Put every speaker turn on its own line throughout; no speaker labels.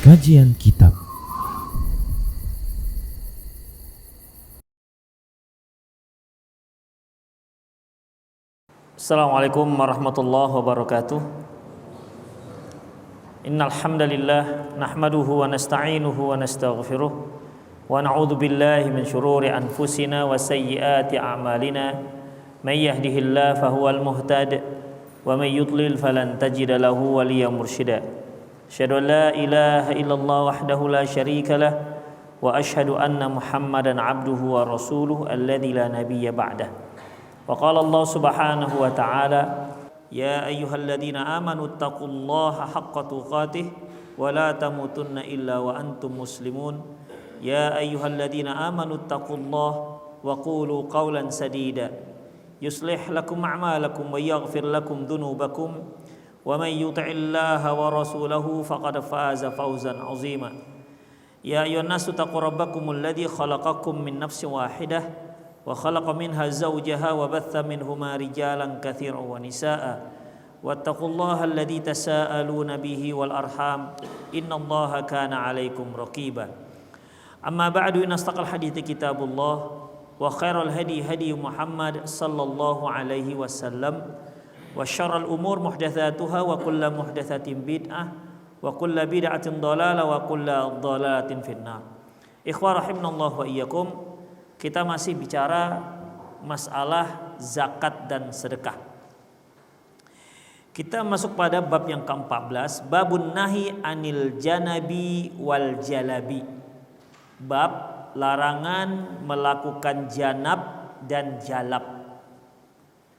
Kajian Kitab.
Assalamualaikum warahmatullahi wabarakatuh. Innal hamdalillah nahmaduhu wa nasta'inuhu wa nastaghfiruh wa na'udzu billahi min shururi anfusina wa sayyiati a'malina. May yahdihillahu fahuwal muhtadi wa may yudlil falan tajida lahu waliyyan mursyida. Asyhadu an la ilaha illallah wahdahu la syarika lah wa asyhadu anna Muhammadan 'abduhu wa rasuluhu alladzi la nabiyya ba'dah. Wa qala Allah subhanahu wa ta'ala ya ayyuhalladzina amanu taqullaha haqqa tuqatih wa la tamutunna illa wa antum muslimun. Ya ayyuhalladzina amanu taqullaha wa qulu qawlan sadida yuslih lakum a'malakum wa yaghfir lakum dhunubakum wa may yuti'illaha wa rasulahu faqad faza fawzan 'azima. Ya ayyuhan nasu taqu rabbakumul ladzi khalaqakum min nafsin wahidah wa khalaqa minha zawjaha wa batha minhuma rijalan katsiran wa nisaa wattaqullaha alladzi tasaaluna bihi wal arham innallaha kana 'alaikum raqiba. Amma ba'du, inna astaqal hadithi kitabullah wa khairal hadi hadi Muhammad sallallahu alaihi wasallam wa syarral umur muhdatsatuha wa kullu muhdatsatin bid'ah wa kullu bid'atin dhalalah wa kullu dhalalatin finnar. Ikhwah rahimanallahu wa iyyakum. Kita masih bicara masalah zakat dan sedekah. Kita masuk pada bab yang ke-14, babun nahi anil janabi wal jalabi. Bab larangan melakukan janab dan jalab.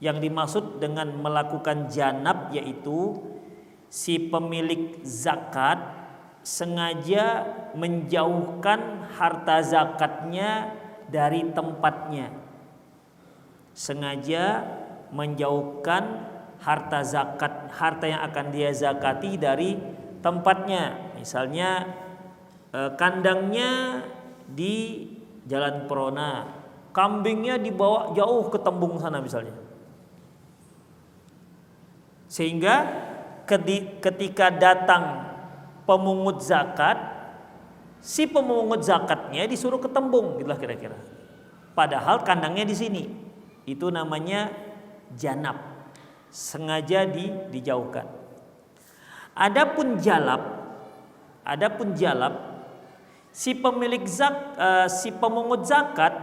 Yang dimaksud dengan melakukan janab yaitu si pemilik zakat sengaja menjauhkan harta zakatnya dari tempatnya. Sengaja menjauhkan harta yang akan dia zakati dari tempatnya. Misalnya kandangnya di Jalan Perona, kambingnya dibawa jauh ke Tembung sana misalnya. Sehingga ketika datang pemungut zakat, si pemungut zakatnya disuruh ke Tembung, gitulah kira-kira. Padahal kandangnya di sini. Itu namanya janab. Sengaja dijauhkan. Adapun jalab, si pemungut zakat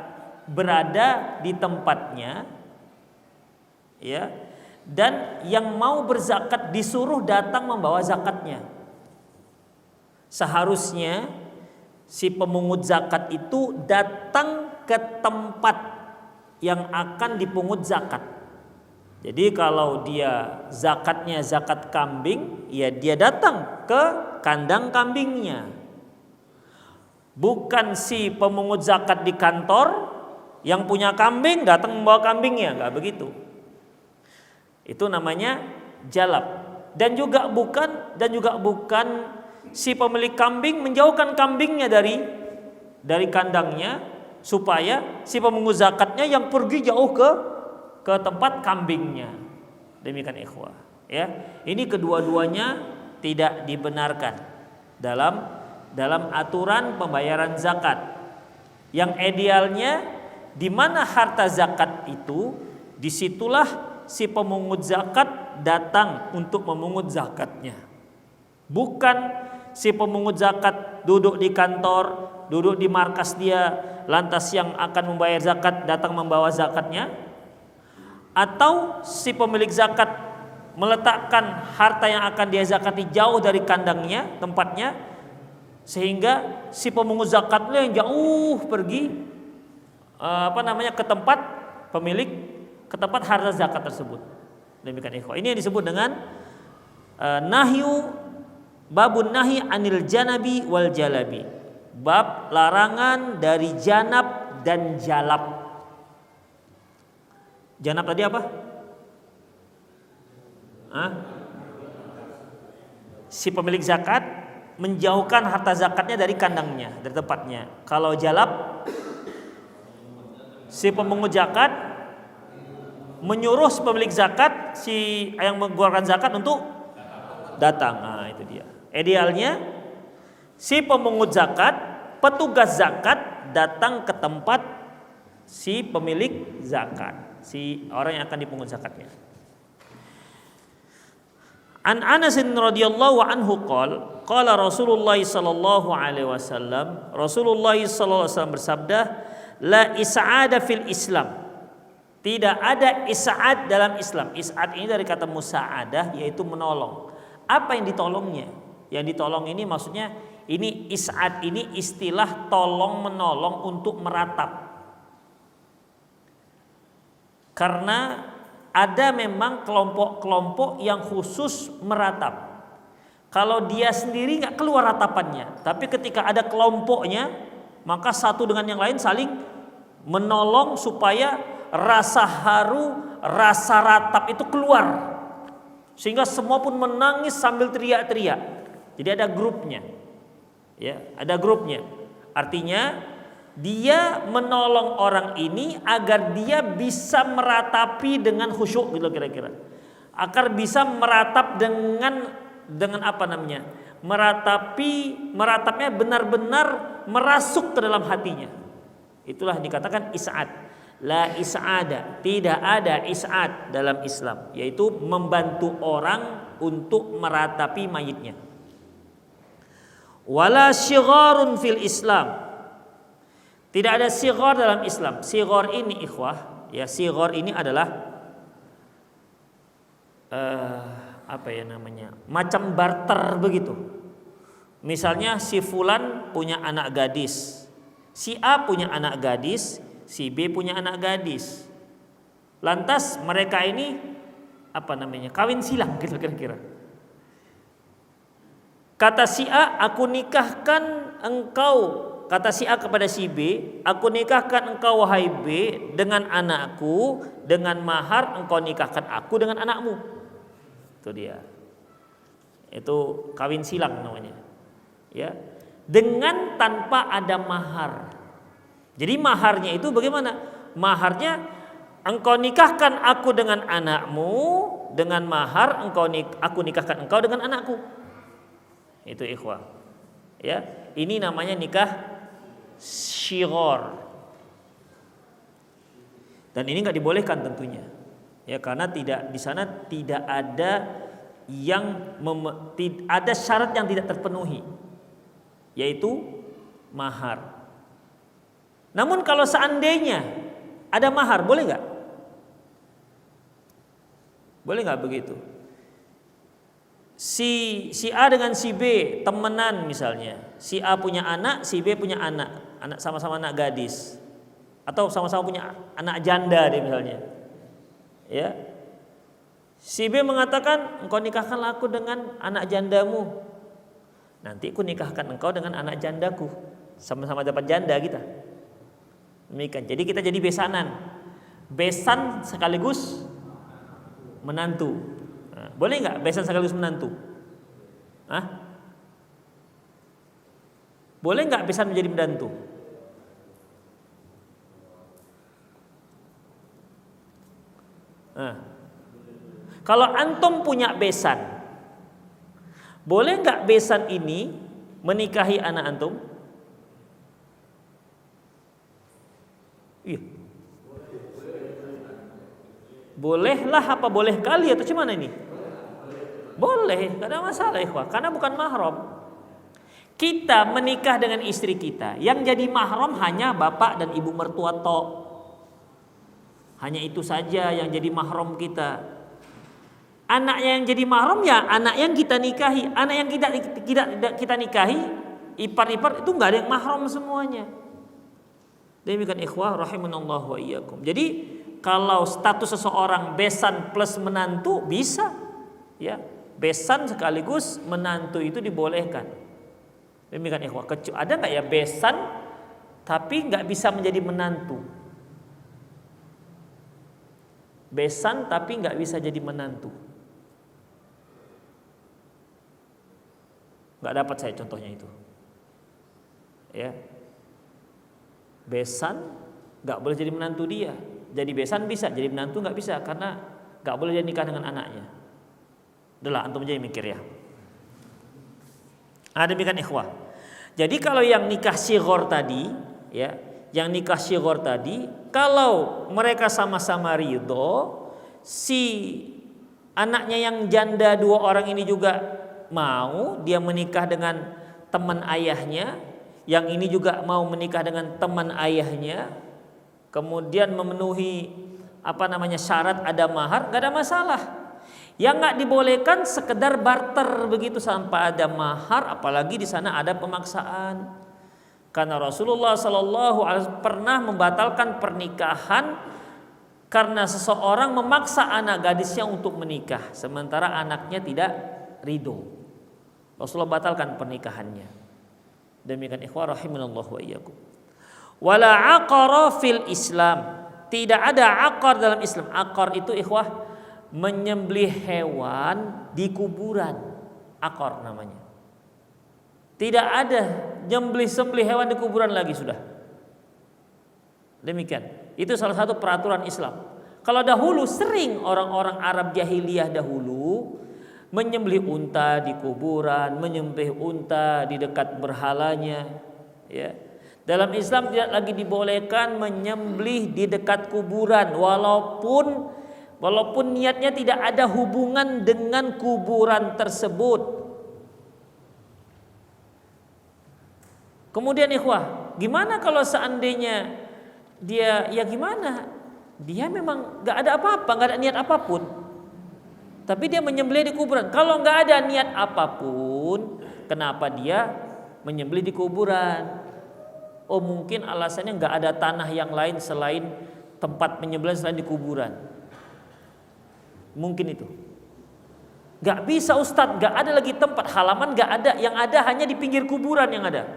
berada di tempatnya, ya, dan yang mau berzakat disuruh datang membawa zakatnya. Seharusnya si pemungut zakat itu datang ke tempat yang akan dipungut zakat. Jadi kalau dia zakatnya zakat kambing, ya dia datang ke kandang kambingnya. Bukan si pemungut zakat di kantor yang punya kambing datang membawa kambingnya, enggak begitu. Itu namanya jalab. Dan juga bukan si pemilik kambing menjauhkan kambingnya dari kandangnya supaya si pemungut zakatnya yang pergi jauh ke tempat kambingnya. Demikian ikhwah, ya. Ini kedua-duanya tidak dibenarkan dalam aturan pembayaran zakat. Yang idealnya di mana harta zakat itu, disitulah si pemungut zakat datang untuk memungut zakatnya. Bukan si pemungut zakat duduk di kantor, duduk di markas dia, lantas yang akan membayar zakat datang membawa zakatnya. Atau si pemilik zakat meletakkan harta yang akan dia zakati jauh dari kandangnya, tempatnya, sehingga si pemungut zakatnya yang jauh pergi ke tempat harta zakat tersebut. Demikian ikhwah. Ini yang disebut dengan babun nahi anil janabi wal jalabi. Bab larangan dari janab dan jalab. Janab tadi apa? Si pemilik zakat menjauhkan harta zakatnya dari kandangnya, dari tempatnya. Kalau jalab, si pemungut zakat menyuruh si pemilik zakat, si yang mengeluarkan zakat untuk datang. Nah, itu dia. Idealnya si pemungut zakat, petugas zakat datang ke tempat si pemilik zakat, si orang yang akan dipungut zakatnya. An Anas radhiyallahu anhu qala Rasulullah sallallahu alaihi wasallam, Rasulullah sallallahu alaihi wasallam bersabda, la is'ada fil Islam. Tidak ada is'ad dalam Islam. Is'ad ini dari kata musa'adah, yaitu menolong. Apa yang ditolongnya? Yang ditolong ini maksudnya ini is'ad ini istilah tolong menolong untuk meratap. Karena ada memang kelompok-kelompok yang khusus meratap. Kalau dia sendiri nggak keluar ratapannya, tapi ketika ada kelompoknya, maka satu dengan yang lain saling menolong supaya rasa haru, rasa ratap itu keluar, sehingga semua pun menangis sambil teriak-teriak. Jadi ada grupnya, ya, ada grupnya. Artinya dia menolong orang ini agar dia bisa meratapi dengan khusyuk gitu kira-kira. Agar bisa meratap dengan apa namanya? Meratapnya benar-benar merasuk ke dalam hatinya. Itulah dikatakan is'ad. La is'ada, tidak ada is'ad dalam Islam, yaitu membantu orang untuk meratapi mayitnya. Wala syigharun fil Islam. Tidak ada sighar dalam Islam. Sighar ini ikhwah, ya, sighar ini adalah apa ya namanya? Macam barter begitu. Misalnya si fulan punya anak gadis, si A punya anak gadis, si B punya anak gadis. Lantas mereka ini apa namanya? Kawin silang gitu kira-kira. Kata si A, aku nikahkan engkau. Kata si A kepada si B, aku nikahkan engkau wahai B dengan anakku, dengan mahar engkau nikahkan aku dengan anakmu. Itu dia. Itu kawin silang namanya. Ya. Dengan tanpa ada mahar. Jadi maharnya itu bagaimana? Maharnya engkau nikahkan aku dengan anakmu, dengan mahar aku nikahkan engkau dengan anakku. Itu ikhwah. Ya, ini namanya nikah syighar. Dan ini nggak dibolehkan tentunya, ya, karena tidak di sana tidak ada ada syarat yang tidak terpenuhi, yaitu mahar. Namun kalau seandainya ada mahar, boleh nggak? Boleh nggak begitu? Si A dengan si B temenan misalnya. Si A punya anak, si B punya anak sama-sama anak gadis. Atau sama-sama punya anak janda deh misalnya. Ya. Si B mengatakan, engkau nikahkanlah aku dengan anak jandamu. Nanti aku nikahkan engkau dengan anak jandaku. Sama-sama dapat janda kita. Demikian. Jadi kita jadi besanan. Besan sekaligus menantu. Nah, boleh nggak besan sekaligus menantu? Hah? Boleh nggak besan menjadi menantu? Nah, kalau antum punya besan, boleh nggak besan ini menikahi anak antum? Iya. Bolehlah apa boleh kali atau gimana ini? Boleh, gak ada masalah ikhwah, karena bukan mahram. Kita menikah dengan istri kita, yang jadi mahram hanya bapak dan ibu mertua tok. Hanya itu saja yang jadi mahram kita. Anaknya yang jadi mahram ya anak yang kita nikahi. Anak yang kita nikahi, ipar-ipar itu gak ada yang mahram semuanya. Demikian ikhwah rahimanallah wa iyyakum. Jadi kalau status seseorang besan plus menantu bisa, ya. Besan sekaligus menantu itu dibolehkan. Demikian ikhwah. Ada nggak ya besan tapi nggak bisa menjadi menantu? Besan tapi nggak bisa jadi menantu. Nggak dapat saya contohnya itu. Ya. Besan nggak boleh jadi menantu dia. Jadi besan bisa, jadi menantu nggak bisa karena nggak boleh dia nikah dengan anaknya. Udahlah antum aja mikir ya. Demikian ikhwah. Jadi kalau yang nikah shighar tadi, ya, yang nikah shighar tadi, kalau mereka sama-sama ridho, si anaknya yang janda 2 orang ini juga mau, dia menikah dengan teman ayahnya, yang ini juga mau menikah dengan teman ayahnya, kemudian memenuhi syarat ada mahar, gak ada masalah. Yang nggak dibolehkan sekedar barter begitu tanpa ada mahar, apalagi di sana ada pemaksaan. Karena Rasulullah SAW pernah membatalkan pernikahan karena seseorang memaksa anak gadisnya untuk menikah, sementara anaknya tidak ridho. Rasulullah batalkan pernikahannya. Demikian ikhwah rahimanallahu wa iyyakum. Wala aqara fil Islam. Tidak ada aqar dalam Islam. Aqar itu ikhwah menyembelih hewan di kuburan, akor namanya. Tidak ada sembelih hewan di kuburan lagi sudah. Demikian. Itu salah satu peraturan Islam. Kalau dahulu sering orang-orang Arab jahiliyah dahulu menyembelih unta di kuburan, menyembelih unta di dekat berhalanya, ya. Dalam Islam tidak lagi dibolehkan menyembelih di dekat kuburan walaupun niatnya tidak ada hubungan dengan kuburan tersebut. Kemudian ikhwah, gimana kalau seandainya dia memang gak ada apa-apa, gak ada niat apapun, tapi dia menyembelih di kuburan. Kalau gak ada niat apapun, kenapa dia menyembelih di kuburan? Oh, mungkin alasannya gak ada tanah yang lain selain tempat penyembelihan selain di kuburan. Mungkin itu. Gak bisa Ustadz, gak ada lagi tempat, halaman gak ada, yang ada hanya di pinggir kuburan yang ada.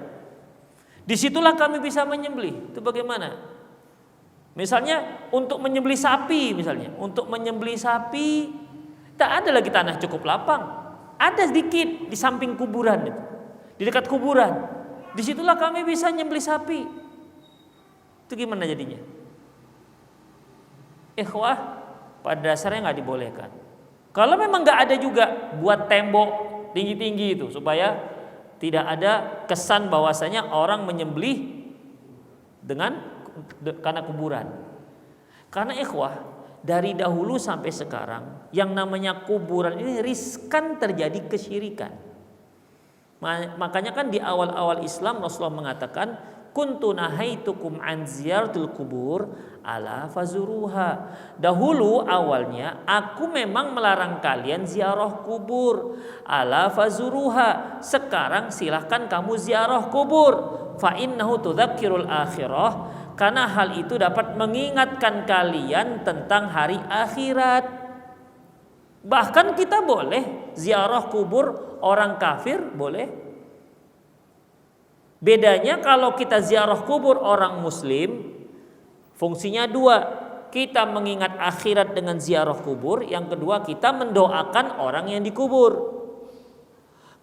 Disitulah kami bisa menyembelih. Itu bagaimana? Misalnya untuk menyembelih sapi, tak ada lagi tanah cukup lapang. Ada sedikit di samping kuburan, di dekat kuburan. Disitulah kami bisa nyembelih sapi. Itu gimana jadinya? Ikhwah, pada dasarnya nggak dibolehkan. Kalau memang nggak ada juga, buat tembok tinggi-tinggi itu supaya tidak ada kesan bahwasanya orang menyembelih karena kuburan. Karena ikhwah, dari dahulu sampai sekarang yang namanya kuburan ini riskan terjadi kesyirikan. Makanya kan di awal-awal Islam Rasulullah mengatakan kuntu nahaitukum an ziyaratul kubur ala fazuruha. Dahulu awalnya aku memang melarang kalian ziarah kubur, ala fazuruha. Sekarang silahkan kamu ziarah kubur. Fa innahu tudzakirul akhirah, karena hal itu dapat mengingatkan kalian tentang hari akhirat. Bahkan kita boleh ziarah kubur orang kafir, boleh. Bedanya kalau kita ziarah kubur orang muslim, fungsinya 2. Kita mengingat akhirat dengan ziarah kubur. Yang kedua, kita mendoakan orang yang dikubur.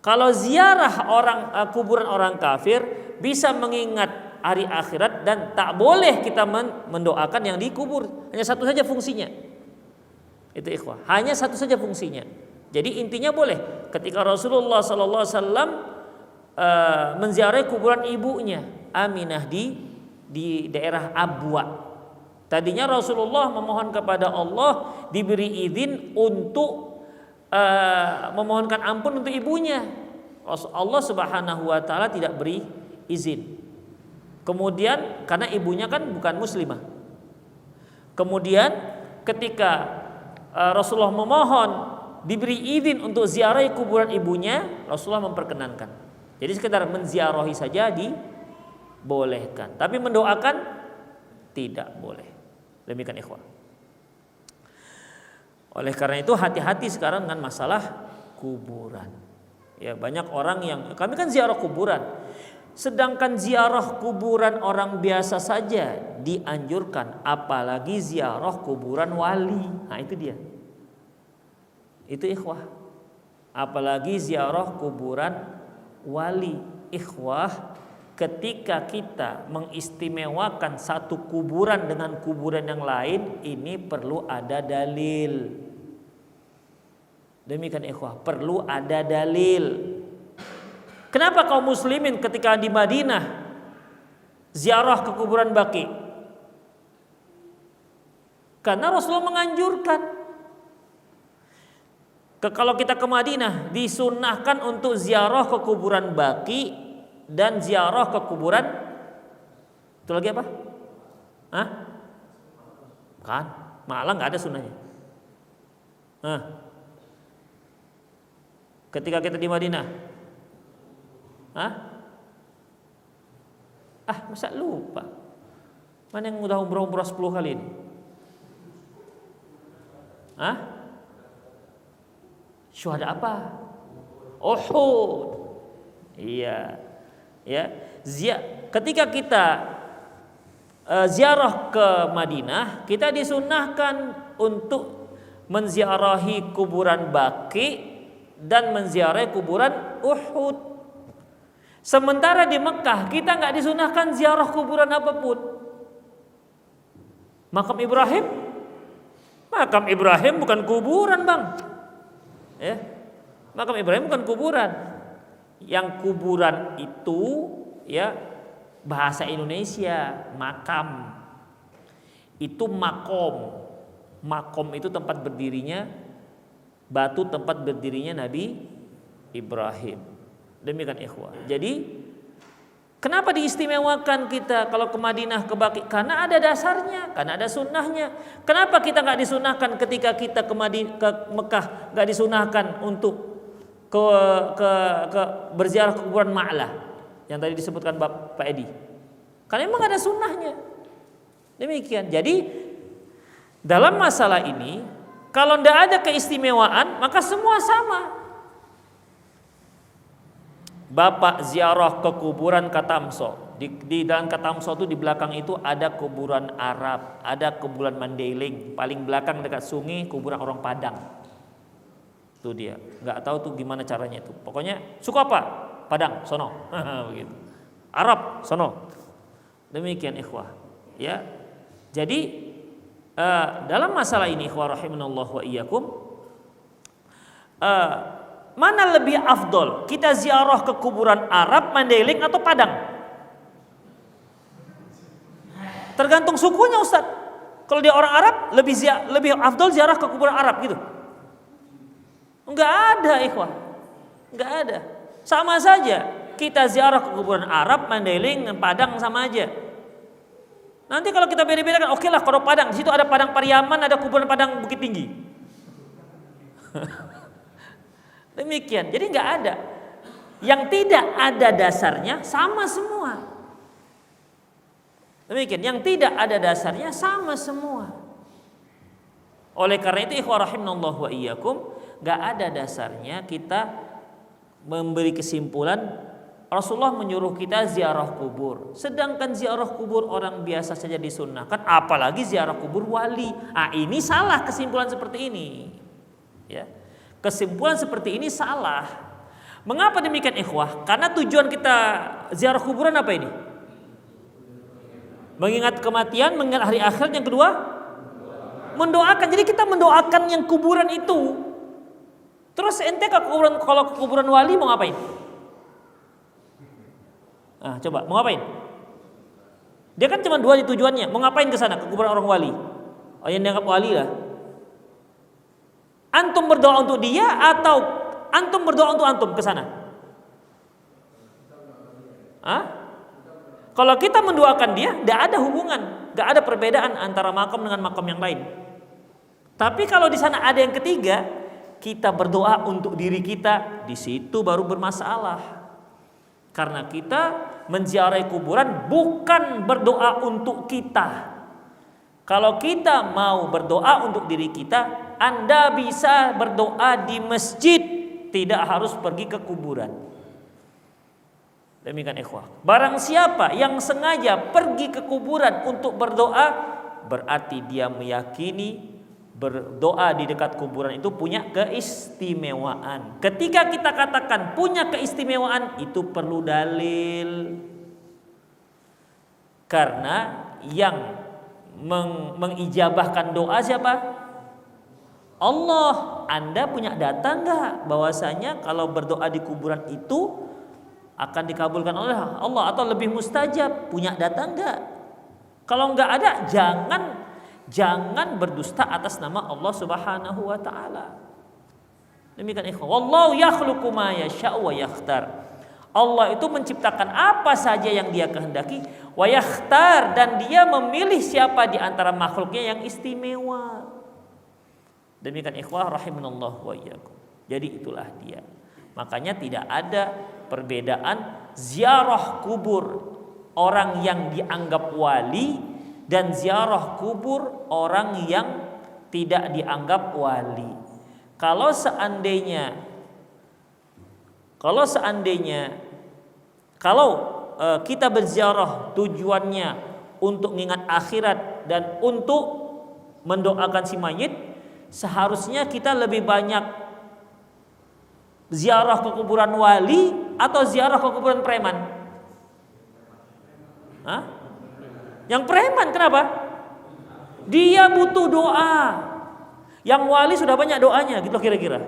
Kalau ziarah kuburan orang kafir bisa mengingat hari akhirat dan tak boleh kita mendoakan yang dikubur. Hanya satu saja fungsinya. Itu ikhwah, hanya satu saja fungsinya. Jadi intinya boleh. Ketika Rasulullah SAW menziarahi kuburan ibunya Aminah di daerah Abwa. Tadinya Rasulullah memohon kepada Allah diberi izin untuk memohonkan ampun untuk ibunya. Allah Subhanahu wa taala tidak beri izin. Kemudian karena ibunya kan bukan muslimah. Kemudian ketika Rasulullah memohon diberi izin untuk ziarahi kuburan ibunya, Rasulullah memperkenankan. Jadi sekedar menziarahi saja dibolehkan, tapi mendoakan tidak boleh. Demikian ikhwan. Oleh karena itu hati-hati sekarang dengan masalah kuburan. Ya, banyak orang yang kami kan ziarah kuburan. Sedangkan ziarah kuburan orang biasa saja dianjurkan, apalagi ziarah kuburan wali. Nah, itu dia. Itu ikhwah. Apalagi ziarah kuburan wali. Ikhwah, ketika kita mengistimewakan satu kuburan dengan kuburan yang lain, ini perlu ada dalil. Demikian ikhwah, perlu ada dalil. Kenapa kaum muslimin ketika di Madinah ziarah ke kuburan Baqi? Karena Rasulullah menganjurkan. Kalau kita ke Madinah disunnahkan untuk ziarah ke kuburan Baqi dan ziarah ke kuburan itu lagi apa? Hah? Kan? Malah nggak ada sunnahnya. Ketika kita di Madinah, masa lupa? Mana yang udah umrah 10 kali ini? Syuhada apa? Uhud. Iya. Ya. Ketika kita ziarah ke Madinah, kita disunnahkan untuk menziarahi kuburan Baqi dan menziarahi kuburan Uhud. Sementara di Mekah kita nggak disunahkan ziarah kuburan apapun. Makam Ibrahim bukan kuburan, Bang. Ya. Makam Ibrahim bukan kuburan. Yang kuburan itu ya bahasa Indonesia makam. Itu makom. Makom itu tempat berdirinya batu tempat berdirinya Nabi Ibrahim. Demikian ikhwah. Jadi kenapa diistimewakan kita kalau ke Madinah, ke Baqi? Karena ada dasarnya, karena ada sunnahnya. Kenapa kita nggak disunahkan ketika kita ke Mekah, nggak disunahkan untuk ke berziarah ke kuburan Ma'lah yang tadi disebutkan Pak Edi? Karena memang ada sunnahnya. Demikian. Jadi dalam masalah ini kalau tidak ada keistimewaan maka semua sama. Bapak ziarah ke kuburan Katamso. Di dalam Katamso itu di belakang itu ada kuburan Arab, ada kuburan Mandailing. Paling belakang dekat sungai kuburan orang Padang. Itu dia. Nggak tahu tuh gimana caranya itu. Pokoknya suku apa? Padang, sono. Begitu. Arab, sono. Demikian ikhwah. Ya. Jadi dalam masalah ini ikhwah rahimanallah wa iyyakum, mana lebih afdol? Kita ziarah ke kuburan Arab, Mandailing atau Padang? Tergantung sukunya, Ustaz. Kalau dia orang Arab, lebih afdol ziarah ke kuburan Arab gitu. Enggak ada, ikhwan. Enggak ada. Sama saja. Kita ziarah ke kuburan Arab, Mandailing, dan Padang sama aja. Nanti kalau kita beda-bedakan, oke lah kalau Padang, di situ ada Padang Pariaman, ada kuburan Padang Bukit Tinggi. Demikian, jadi nggak ada. Yang tidak ada dasarnya sama semua. Demikian, yang tidak ada dasarnya sama semua. Oleh karena itu ikhwah rahimanallah wa iyyakum, nggak ada dasarnya kita memberi kesimpulan Rasulullah menyuruh kita ziarah kubur. Sedangkan ziarah kubur orang biasa saja disunnahkan, apalagi ziarah kubur wali. Ini salah kesimpulan seperti ini. Ya. Kesimpulan seperti ini salah. Mengapa demikian ikhwah? Karena tujuan kita ziarah kuburan apa ini? Mengingat kematian, mengingat hari akhir. Yang kedua, mendoakan. Jadi kita mendoakan yang kuburan itu. Terus ente kalau ke kuburan wali mau ngapain? Coba mau ngapain? Dia kan cuma dua tujuannya. Mau ngapain ke sana? Ke kuburan orang wali. Yang dianggap wali lah. Antum berdoa untuk dia atau antum berdoa untuk antum ke sana? Kalau kita mendoakan dia, tidak ada hubungan, tidak ada perbedaan antara makam dengan makam yang lain. Tapi kalau di sana ada yang ketiga, kita berdoa untuk diri kita, di situ baru bermasalah. Karena kita menziarahi kuburan bukan berdoa untuk kita. Kalau kita mau berdoa untuk diri kita, Anda bisa berdoa di masjid, tidak harus pergi ke kuburan. Demikian ikhwah. Barang siapa yang sengaja pergi ke kuburan untuk berdoa, berarti dia meyakini berdoa di dekat kuburan itu punya keistimewaan. Ketika kita katakan punya keistimewaan, itu perlu dalil. Karena yang mengijabahkan doa siapa? Allah. Anda punya data enggak bahwasanya kalau berdoa di kuburan itu akan dikabulkan oleh Allah atau lebih mustajab? Punya data enggak? Kalau enggak ada, jangan berdusta atas nama Allah Subhanahu wa taala. Demikian ikhwan. Wallahu yakhluqu ma yasha'u wa yakhtar. Allah itu menciptakan apa saja yang Dia kehendaki, wa yakhtar, dan Dia memilih siapa di antara makhluknya yang istimewa. Demikian ikhwah rahimanallah wa iyyakum. Jadi itulah Dia. Makanya tidak ada perbedaan ziarah kubur orang yang dianggap wali dan ziarah kubur orang yang tidak dianggap wali. Kalau seandainya kita berziarah tujuannya untuk mengingat akhirat dan untuk mendoakan si mayit, seharusnya kita lebih banyak ziarah ke kuburan wali atau ziarah ke kuburan preman? Hah? Yang preman kenapa? Dia butuh doa. Yang wali sudah banyak doanya, gitu kira-kira.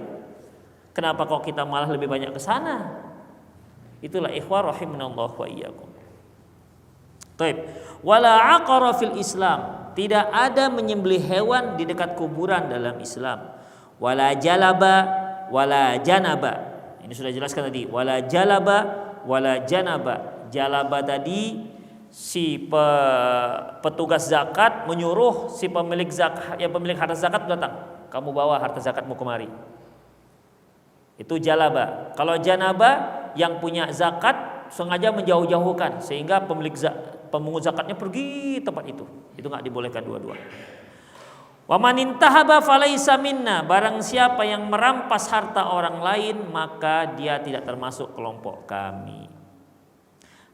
Kenapa kok kita malah lebih banyak ke sana? Itulah ikhwah rahimanallah wa iyyakum. Taib. Wala aqara fil Islam. Tidak ada menyembelih hewan di dekat kuburan dalam Islam. Wala jalaba wala janaba. Ini sudah jelaskan tadi. Wala jalaba wala janaba. Jalaba tadi si petugas zakat menyuruh si pemilik zakat, yang pemilik harta zakat datang, kamu bawa harta zakatmu kemari. Itu jalaba. Kalau janaba, yang punya zakat sengaja menjauh-jauhkan sehingga pemungut zakatnya pergi tempat itu. Itu enggak dibolehkan dua-dua. Wa man intahaba falaisa minna. Barang siapa yang merampas harta orang lain, maka dia tidak termasuk kelompok kami.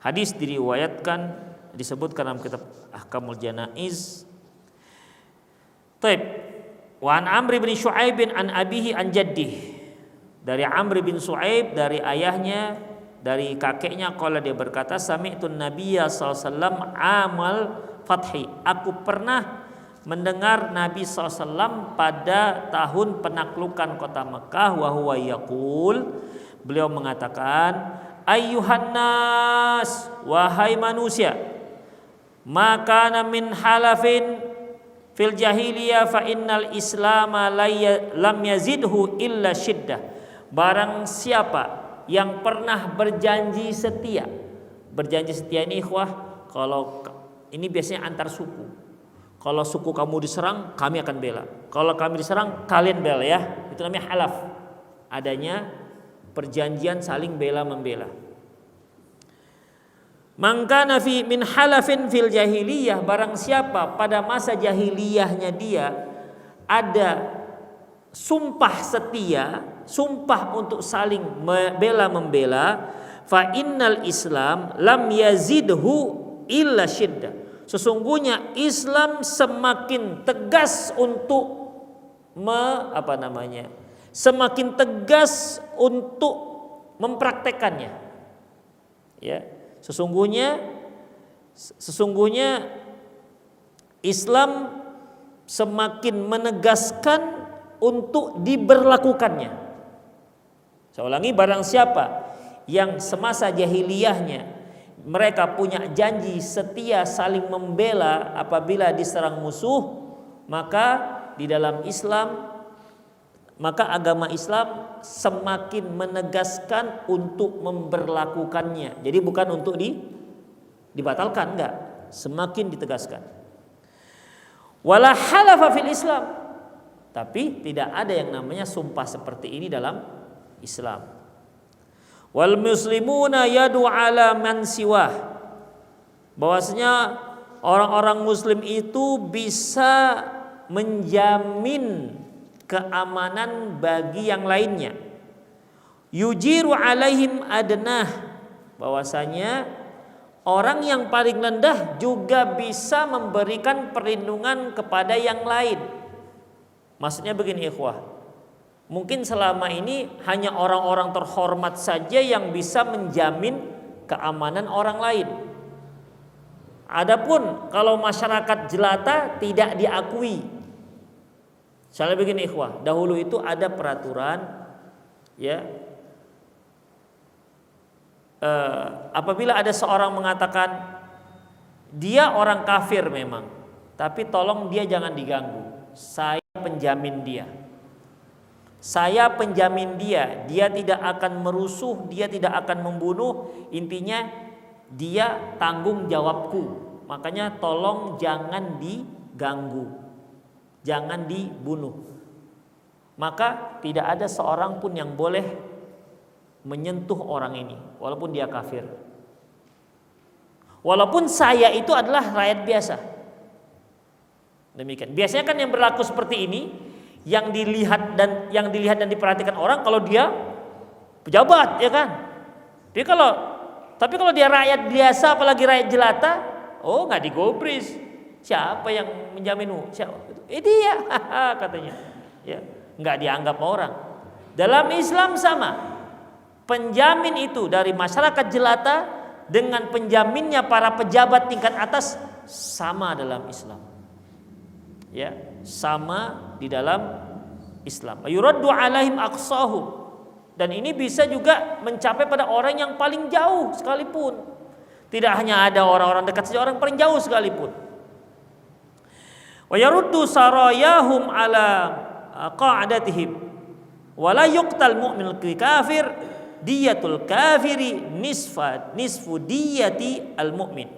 Hadis diriwayatkan, disebutkan dalam kitab Ahkamul Janaiz. Taib. Wa an Amr bin Syu'aib an abihi an jaddih. Dari Amr bin Syu'aib, dari ayahnya, dari kakeknya, qala dia berkata, sami'tun nabiyya sallallahu alaihi wasallam amal fathi. Aku pernah mendengar Nabi SAW pada tahun penaklukan kota Mekah, wa huwa yaqul, beliau mengatakan, ayyuhan nas, wahai manusia, maka min halafin fil jahiliyah fa innal islama lam yazidhu illa syiddah. Barang siapa yang pernah berjanji setia. Berjanji setia ini ikhwah, kalau ini biasanya antar suku. Kalau suku kamu diserang, kami akan bela. Kalau kami diserang, kalian bela ya. Itu namanya halaf. Adanya perjanjian saling bela membela. Mangkana fi min halafin fil jahiliyah, barang siapa pada masa jahiliyahnya dia ada sumpah setia, sumpah untuk saling bela membela, fa innal Islam lam yazidhu illa syiddah. Sesungguhnya Islam semakin tegas untuk semakin tegas untuk mempraktekannya. Ya, sesungguhnya Islam semakin menegaskan untuk diberlakukannya. Saya ulangi, barang siapa yang semasa jahiliyahnya mereka punya janji setia saling membela apabila diserang musuh, maka di dalam Islam, maka agama Islam semakin menegaskan untuk memberlakukannya. Jadi bukan untuk dibatalkan, enggak, semakin ditegaskan. Wala halafa fil Islam. Tapi tidak ada yang namanya sumpah seperti ini dalam Islam. Wal muslimuna yadu ala man siwah. Bahwasanya orang-orang muslim itu bisa menjamin keamanan bagi yang lainnya. Yujiru alaihim adnah. Bahwasanya orang yang paling rendah juga bisa memberikan perlindungan kepada yang lain. Maksudnya begini ikhwah, mungkin selama ini hanya orang-orang terhormat saja yang bisa menjamin keamanan orang lain. Adapun kalau masyarakat jelata tidak diakui. Misalnya begini ikhwah, dahulu itu ada peraturan, ya, apabila ada seorang mengatakan dia orang kafir memang, tapi tolong dia jangan diganggu. Saya penjamin dia. Saya penjamin dia. Dia tidak akan merusuh, dia tidak akan membunuh. Intinya dia tanggung jawabku. Makanya tolong jangan diganggu. Jangan dibunuh. Maka tidak ada seorang pun yang boleh menyentuh orang ini walaupun dia kafir. Walaupun saya itu adalah rakyat biasa. Demikian. Biasanya kan yang berlaku seperti ini, yang dilihat dan diperhatikan orang kalau dia pejabat, ya kan? Tapi kalau dia rakyat biasa, apalagi rakyat jelata, oh nggak digobris. Siapa yang menjamin? Siapa? Dia, katanya. Ya, nggak dianggap orang. Dalam Islam sama. Penjamin itu dari masyarakat jelata dengan penjaminnya para pejabat tingkat atas sama dalam Islam. Ya, sama di dalam Islam. Yuraddu alaihim aqsahum. Dan ini bisa juga mencapai pada orang yang paling jauh sekalipun. Tidak hanya ada orang-orang dekat saja, orang paling jauh sekalipun. Wa yaruddu sarayahum ala qa'adatihim. Wa la yuqtal mu'minul kafir diyatul kafiri nisfu diyati al-mu'min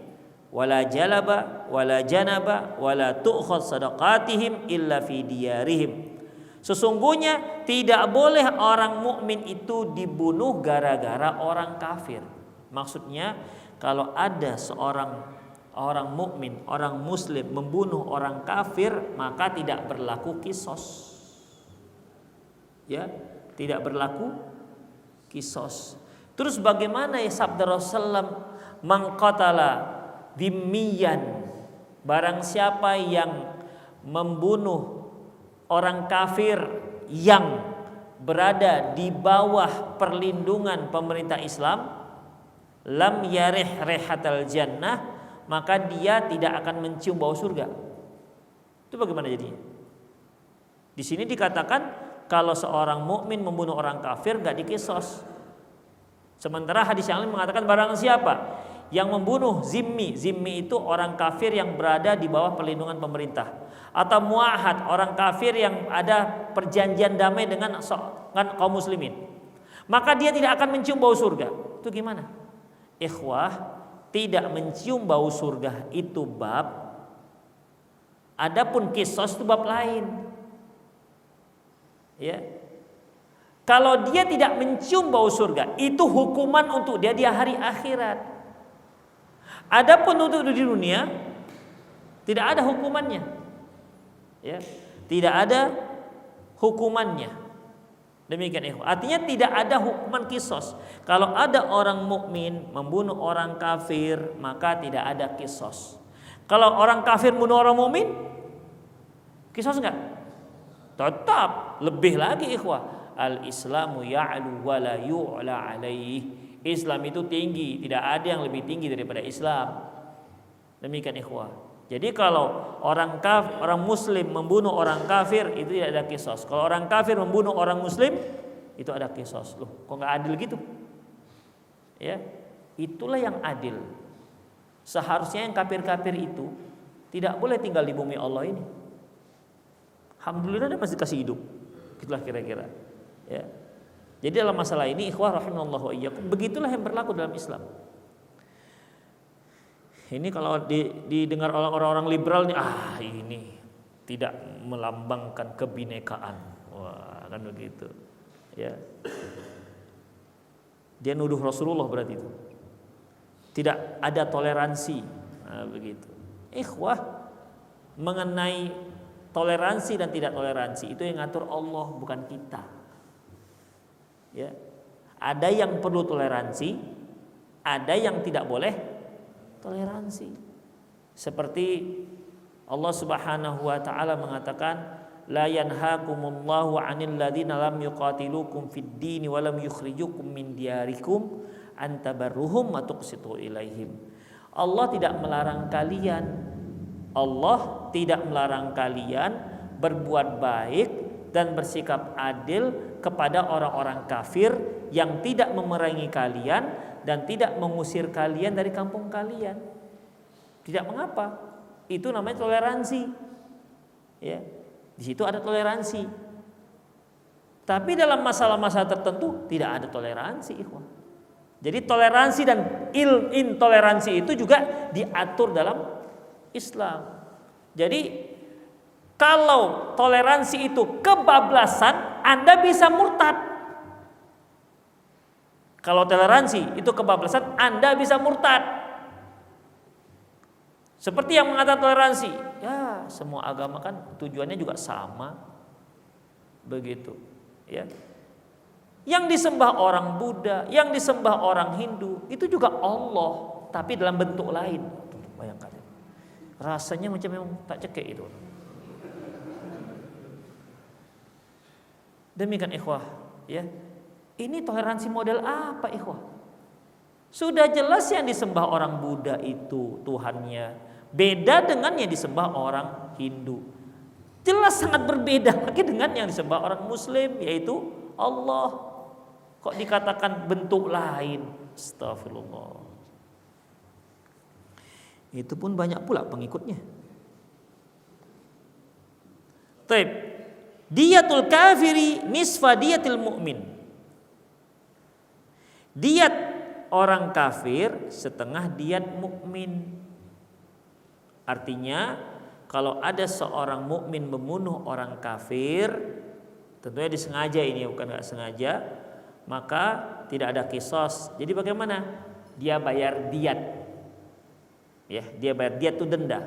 wala jalaba wala janaba wala tu'khadh sadaqatihim illa fi diyarihim. Sesungguhnya tidak boleh orang mukmin itu dibunuh gara-gara orang kafir. Maksudnya kalau ada orang mukmin, orang muslim membunuh orang kafir, maka tidak berlaku qisas. Ya, tidak berlaku qisas. Terus bagaimana ya sabda Rasulullah, man qatala dhimmiyan, barang siapa yang membunuh orang kafir yang berada di bawah perlindungan pemerintah Islam, lam yarih rihatal jannah, maka dia tidak akan mencium bau surga. Itu bagaimana jadinya? Di sini dikatakan kalau seorang mukmin membunuh orang kafir gak dikisos. Sementara hadis yang lain mengatakan barang siapa yang membunuh zimmi itu orang kafir yang berada di bawah perlindungan pemerintah, atau muahad, orang kafir yang ada perjanjian damai dengan kaum muslimin, maka dia tidak akan mencium bau surga. Itu gimana? Ikhwah, tidak mencium bau surga itu bab, adapun kisos itu bab lain. Ya, kalau dia tidak mencium bau surga, itu hukuman untuk dia di hari akhirat. Adapun untuk di dunia, tidak ada hukumannya. Ya, tidak ada hukumannya. Demikian itu. Artinya tidak ada hukuman kisos. Kalau ada orang mukmin membunuh orang kafir, maka tidak ada kisos. Kalau orang kafir membunuh orang mukmin, kisos enggak? Tetap, lebih lagi ikhwah, al-islamu ya'lu wa la yu'la alaih. Islam itu tinggi, tidak ada yang lebih tinggi daripada Islam. Demikian ikhwah. Jadi kalau orang muslim membunuh orang kafir, itu tidak ada kisos. Kalau orang kafir membunuh orang muslim, itu ada kisos. Loh, kok nggak adil gitu? Ya, itulah yang adil. Seharusnya yang kafir-kafir itu tidak boleh tinggal di bumi Allah ini. Alhamdulillah dia masih kasih hidup. Itulah kira-kira. Ya. Jadi dalam masalah ini ikhwah rahimallahu wa iyyakum, begitulah yang berlaku dalam Islam. Ini kalau didengar oleh orang-orang liberal nih, ini tidak melambangkan kebinekaan. Wah, kan begitu. Ya. Dia nuduh Rasulullah berarti itu. Tidak ada toleransi. Nah, begitu. Ikhwah, mengenai toleransi dan tidak toleransi itu yang ngatur Allah, bukan kita. Ya. Ada yang perlu toleransi, ada yang tidak boleh toleransi. Seperti Allah Subhanahu wa taala mengatakan, la yanhaakumullahu 'anil ladzina lam yuqatilukum fid din wa lam yukhrijukum min diyarikum an tabarruhum wa tuqsitu ilaihim. Allah tidak melarang kalian berbuat baik dan bersikap adil kepada orang-orang kafir yang tidak memerangi kalian dan tidak mengusir kalian dari kampung kalian. Tidak mengapa. Itu namanya toleransi. Ya. Di situ ada toleransi. Tapi dalam masalah-masalah tertentu tidak ada toleransi, ikhwah. Jadi toleransi dan intoleransi itu juga diatur dalam Islam. Jadi kalau toleransi itu kebablasan, Anda bisa murtad. Kalau toleransi itu kebablasan, Anda bisa murtad. Seperti yang mengatakan toleransi, ya semua agama kan tujuannya juga sama. Begitu, ya. Yang disembah orang Buddha, yang disembah orang Hindu, itu juga Allah, tapi dalam bentuk lain. Bayangkan. Rasanya macam memang tak cekek itu. Demikian ikhwah, ya. Ini toleransi model apa, ikhwah? Sudah jelas yang disembah orang Buddha itu Tuhannya beda dengan yang disembah orang Hindu. Jelas sangat berbeda lagi dengan yang disembah orang Muslim, yaitu Allah. Kok dikatakan bentuk lain? Astagfirullah. Itu pun banyak pula pengikutnya. Taib. Diyatul kafiri nisfa diyatil mu'min. Diyat orang kafir setengah diyat mukmin. Artinya kalau ada seorang mukmin membunuh orang kafir, tentunya disengaja ini bukan enggak sengaja, maka tidak ada kisos. Jadi bagaimana? Dia bayar diyat. Ya, dia bayar diyat itu denda.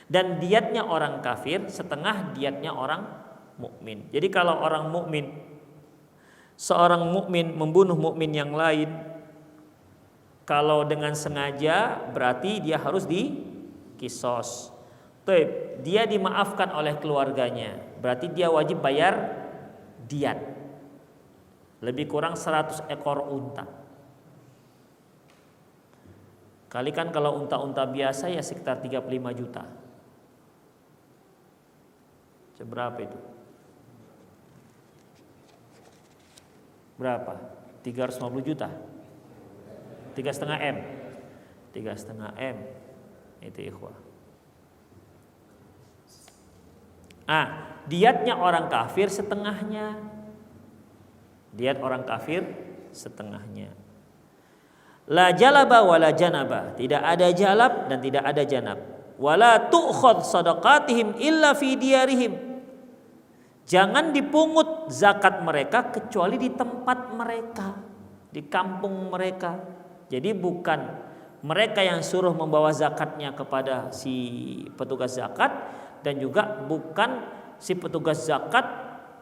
Dan diyatnya orang kafir setengah diyatnya orang mukmin. Jadi kalau seorang mukmin membunuh mukmin yang lain, kalau dengan sengaja berarti dia harus dikisos. Dia dimaafkan oleh keluarganya, berarti dia wajib bayar diyat. Lebih kurang 100 ekor unta. Kalikan kalau unta-unta biasa ya sekitar 35 juta. Seberapa itu? Berapa? 350 juta. 3,5 M. 3,5 M. Itu ikhwah. Diyatnya orang kafir setengahnya. Diyat orang kafir setengahnya. La jalaba wala janaba. Tidak ada jalab dan tidak ada janab. Wala tu'khadh sadaqatihim illa fi diyarihim. Jangan dipungut zakat mereka kecuali di tempat mereka, di kampung mereka. Jadi bukan mereka yang suruh membawa zakatnya kepada si petugas zakat, dan juga bukan si petugas zakat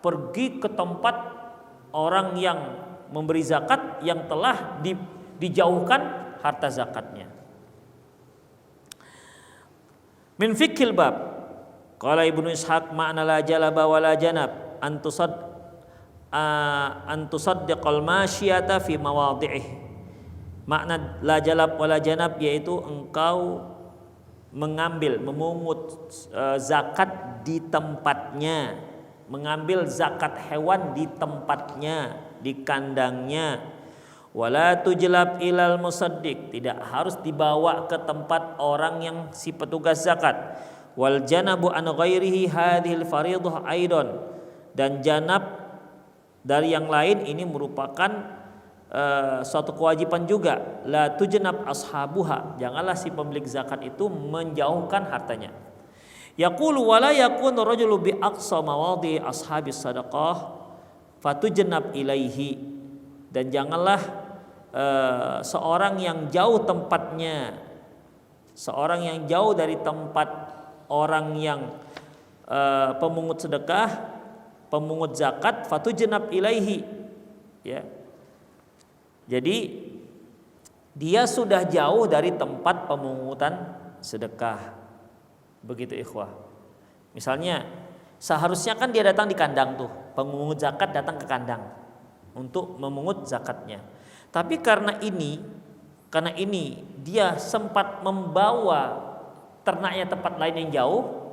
pergi ke tempat orang yang memberi zakat yang telah dijauhkan harta zakatnya. Min fiqhil bab qala Ibnu Ishaq ma'na la jalaba wala janab antusaddiqal masyiyata fi mawadhi'ih. Makna la jalab wala janab yaitu engkau memungut zakat di tempatnya, mengambil zakat hewan di tempatnya, di kandangnya. Wala tujlab ilal musaddiq, tidak harus dibawa ke tempat orang yang si petugas zakat. Wal janabu an ghairihi hadhil fariidhah aidan, dan janab dari yang lain ini merupakan suatu kewajiban juga. La tujnab ashabuha, janganlah si pemilik zakat itu menjauhkan hartanya. Yaqulu wala yakunu rajulu bi aqsa mawadhi ashabis sadaqah fatujnab ilaihi, dan janganlah seorang yang jauh tempatnya, seorang yang jauh dari tempat orang yang pemungut sedekah, pemungut zakat, fatujnab ilaihi, ya. Jadi dia sudah jauh dari tempat pemungutan sedekah. Begitu ikhwah. Misalnya seharusnya kan dia datang di kandang tuh, pemungut zakat datang ke kandang untuk memungut zakatnya. Tapi karena ini dia sempat membawa ternaknya tempat lain yang jauh,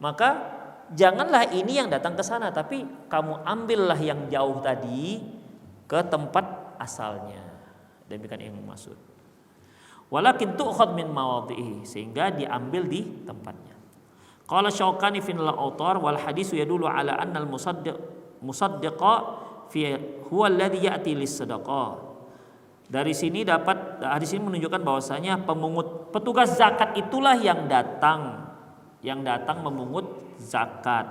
maka janganlah ini yang datang ke sana, tapi kamu ambillah yang jauh tadi ke tempat asalnya. Demikian Ibnu Mas'ud. Walakin tu'khad min mawadhi'i, sehingga diambil di tempatnya. Qala Syaukani fi al-Awtar wal hadisu yadullu ala anna al-musaddiqa fi huwa alladhi ya'ti lis-sadaqah. Dari sini hadis ini menunjukkan bahwasanya petugas zakat itulah yang datang memungut zakat.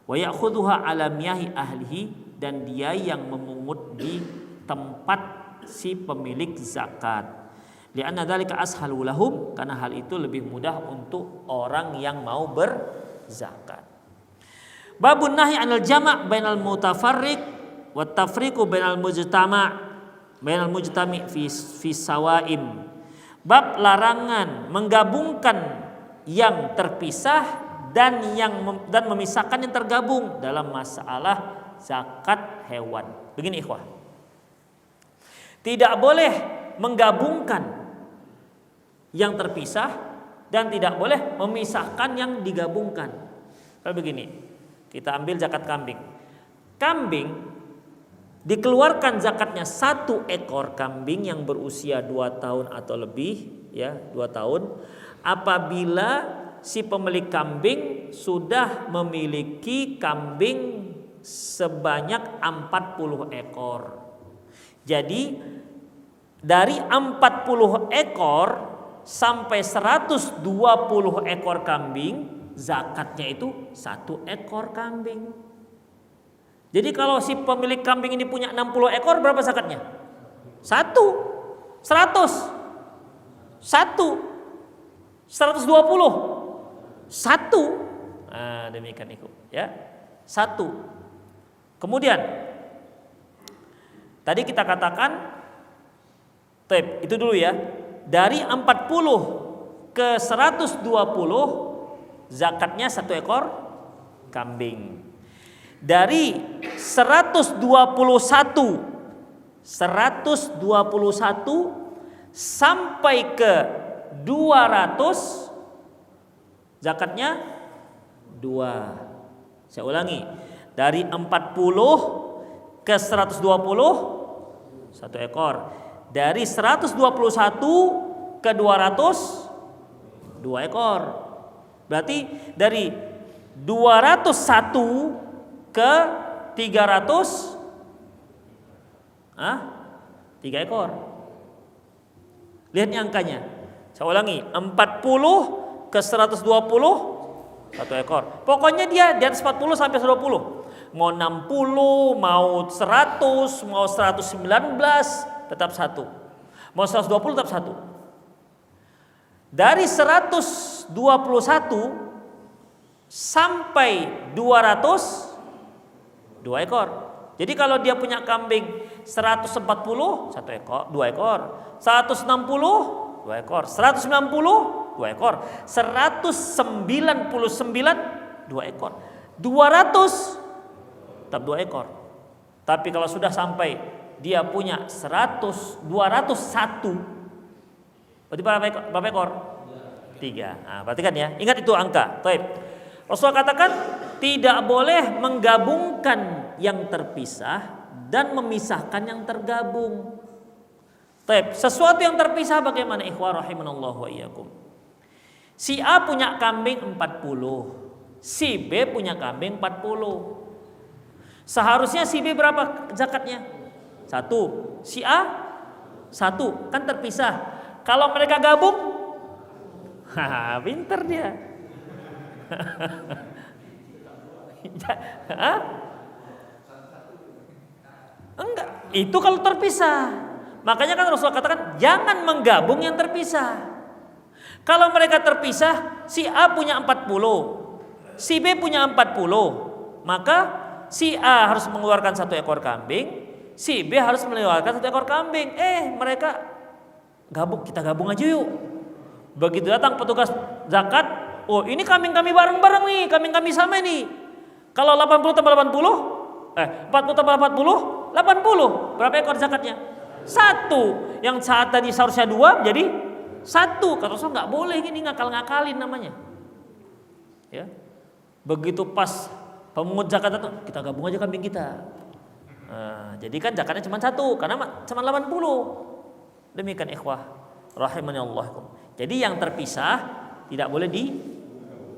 Wa ya'khudhuha ala miyahi ahlihi, dan dia yang memungut di tempat si pemilik zakat. Li'anna dzalika ashalu lahum, karena hal itu lebih mudah untuk orang yang mau berzakat. Babun nahi 'anil jama' bainal mutafarriq wa tafriqu bainal mujtami' fi sawaim. Bab larangan menggabungkan yang terpisah dan memisahkan yang tergabung dalam masalah zakat hewan. Begini ikhwah, tidak boleh menggabungkan yang terpisah dan tidak boleh memisahkan yang digabungkan. Kalau begini, kita ambil zakat kambing. Kambing dikeluarkan zakatnya 1 ekor kambing yang berusia 2 tahun atau lebih, ya, 2 tahun, apabila si pemilik kambing sudah memiliki kambing sebanyak 40 ekor. Jadi dari 40 ekor sampai 120 ekor kambing, zakatnya itu 1 ekor kambing. Jadi kalau si pemilik kambing ini punya 60 ekor, berapa zakatnya? 1. 100. 1. 120. 1. Nah, demikian itu, ya. 1. Kemudian tadi kita katakan itu dulu ya. Dari 40 ke 120 zakatnya 1 ekor kambing. Dari 121 sampai ke 200 zakatnya 2. Saya ulangi. Dari 40 ke 120 1 ekor. Dari 121 ke 200 2 ekor. Berarti dari 201 ke 300 3 ekor. Lihat nih angkanya. Saya ulangi, 40 ke 120 1 ekor. Pokoknya dia di atas 40 sampai 120. Mau 60, mau 100, mau 119 tetap 1. Mau 120 tetap 1. Dari 121 sampai 200 2 ekor. Jadi kalau dia punya kambing 140 1 ekor, 2 ekor. 160 2 ekor. 190 2 ekor. 199 2 ekor. 200 tetap 2 ekor. Tapi kalau sudah sampai dia punya 201, berarti berapa ekor? 3. Nah, perhatikan ya. Ingat itu angka. Baik. Rasulullah katakan tidak boleh menggabungkan yang terpisah dan memisahkan yang tergabung. Baik. Sesuatu yang terpisah bagaimana ikhwah rahimanallahu wa iyyakum. Si A punya kambing 40, si B punya kambing 40. Seharusnya si B berapa zakatnya? 1. Si A 1, kan terpisah. Kalau mereka gabung, pinter dia. Enggak, itu kalau terpisah. Makanya kan Rasulullah katakan jangan menggabung yang terpisah. Kalau mereka terpisah, si A punya 40, si B punya 40, maka si A harus mengeluarkan 1 ekor kambing, si B harus mengeluarkan 1 ekor kambing. Mereka gabung, kita gabung aja yuk. Begitu datang petugas zakat, oh ini kambing kami bareng-bareng nih, kambing kami sama nih. Kalau 80 tambah 80, 40 tambah 40, 80. Berapa ekor zakatnya? 1. Yang saat tadi seharusnya 2 jadi 1. Kata Rasul nggak boleh gini, ngakal-ngakalin namanya. Ya. Begitu pas pemungut zakat itu, kita gabung aja kambing kita. Nah, jadi kan zakatnya cuma 1 karena cuma 80. Demikian ikhwah rahimani Allah. Jadi yang terpisah tidak boleh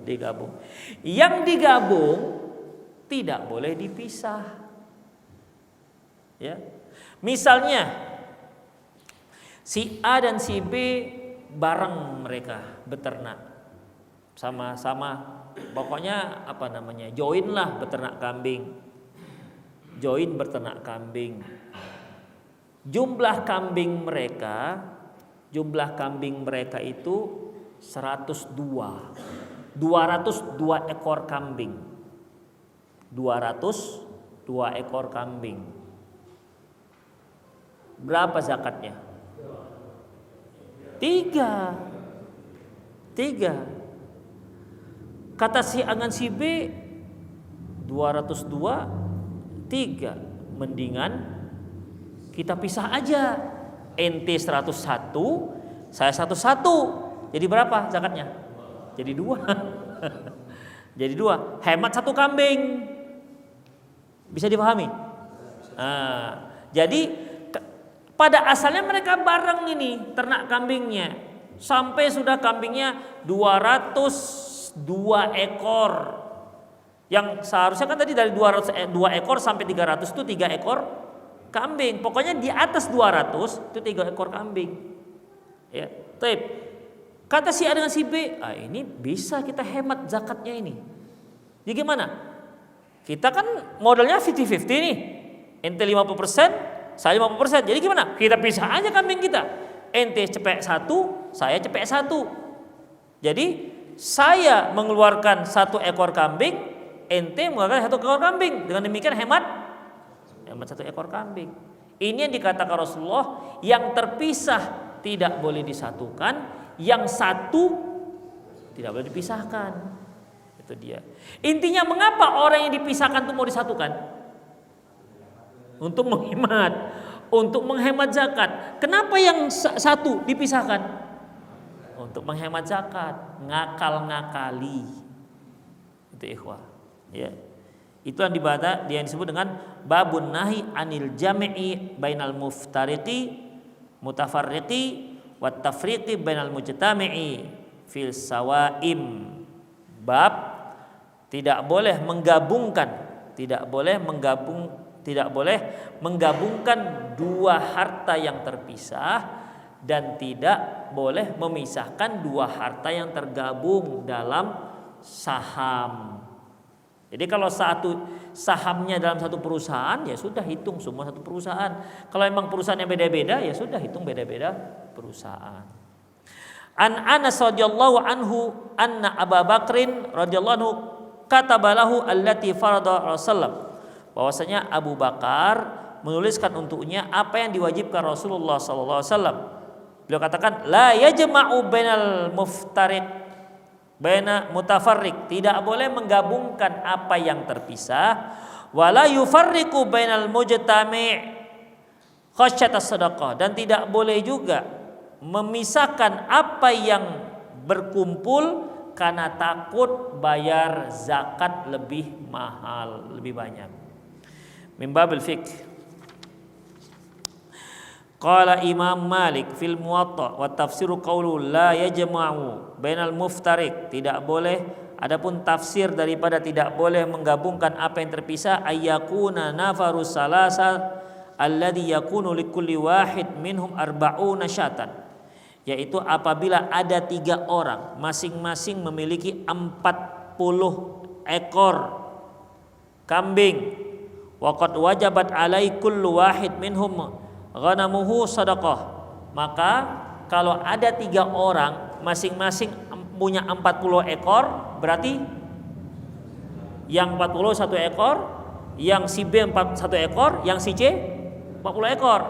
digabung. Yang digabung tidak boleh dipisah. Ya. Misalnya si A dan si B bareng mereka beternak. Sama-sama pokoknya join lah beternak kambing. Join beternak kambing. Jumlah kambing mereka itu 102. 202 ekor kambing. 202 ekor kambing. Berapa zakatnya? 3. Kata si A dengan si B 202 3. Mendingan kita pisah aja. Ente 101, saya 101. Jadi berapa zakatnya? Jadi 2. Jadi 2. Hemat 1 kambing. Bisa dipahami? Jadi pada asalnya mereka bareng ini ternak kambingnya. Sampai sudah kambingnya 202 ekor. Yang seharusnya kan tadi dari 202 ekor sampai 300 itu 3 ekor kambing. Pokoknya di atas 200 itu 3 ekor kambing. Ya, taib. Kata si A dengan si B, ini bisa kita hemat zakatnya ini. Jadi gimana? Kita kan modalnya 50-50 nih. Ente 50%, saya 50%. Jadi gimana? Kita pisah aja kambing kita. Ente cepek 1, saya cepek 1. Jadi saya mengeluarkan 1 ekor kambing, ente mengeluarkan 1 ekor kambing. Dengan demikian hemat 1 ekor kambing. Ini yang dikatakan Rasulullah, yang terpisah tidak boleh disatukan, yang satu tidak boleh dipisahkan. Itu dia. Intinya mengapa orang yang dipisahkan itu mau disatukan? Untuk menghemat zakat. Kenapa yang satu dipisahkan? Untuk menghemat zakat, ngakal-ngakali. Itu ikhwah, ya. Itu yang disebut dengan babun nahi anil jami'i bainal mutafarriqi wat tafriqi bainal mujtami'i fil sawaim. Bab tidak boleh menggabungkan dua harta yang terpisah dan tidak boleh memisahkan dua harta yang tergabung dalam saham. Jadi kalau satu sahamnya dalam satu perusahaan, ya sudah hitung semua satu perusahaan. Kalau memang perusahaannya beda-beda, ya sudah hitung beda-beda perusahaan. An Anas radhiyallahu anhu anna Abu Bakrin radhiyallahu anhu katabalahu allati farada Rasulullah. Bahwasanya Abu Bakar menuliskan untuknya apa yang diwajibkan Rasulullah sallallahu alaihi wasallam. Beliau katakan la yajma'u bainal mutafarriq, tidak boleh menggabungkan apa yang terpisah, wala yufarriqu bainal mujtami' khasyata sadaqah, dan tidak boleh juga memisahkan apa yang berkumpul karena takut bayar zakat lebih mahal, lebih banyak. Min babil fiqh. Qala Imam Malik fil Muwatta wa tafsiru qawlu la yajma'u bainal muftariq, tidak boleh, adapun tafsir daripada tidak boleh menggabungkan apa yang terpisah, ayyakuna nafaru salasa alladhi yakunu likulli wahid minhum arba'una syatan, yaitu apabila ada 3 orang masing-masing memiliki 40 ekor kambing, waqad wajabat alai kullu wahid minhum ghanamuhu sadaqah, maka kalau ada 3 orang masing-masing punya 40 ekor, berarti yang 40 1 ekor, yang si B 1 ekor, yang si C 40 ekor.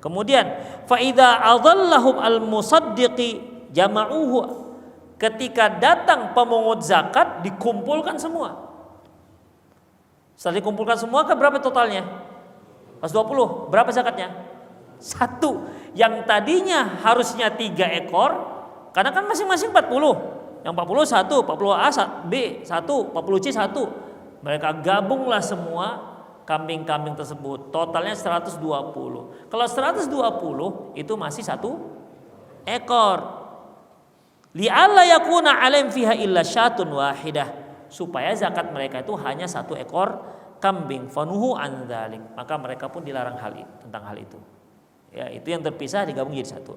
Kemudian fa idza adallahum al-musaddiqi jama'uhu, ketika datang pemungut zakat dikumpulkan semua. Setelah dikumpulkan semua kan berapa totalnya? 120. Berapa zakatnya? 1. Yang tadinya harusnya 3 ekor, karena kan masing-masing 40. Yang 40 1, 40 A B 1, 40 C 1. Mereka gabunglah semua kambing-kambing tersebut. Totalnya 120. Kalau 120 itu masih 1 ekor. Li'alla yakuna 'alaihim fiha illa syatun wahidah. Supaya zakat mereka itu hanya 1 ekor kambing. Fanuhu an dzalik. Maka mereka pun dilarang tentang hal itu. Ya, itu yang terpisah digabung jadi 1.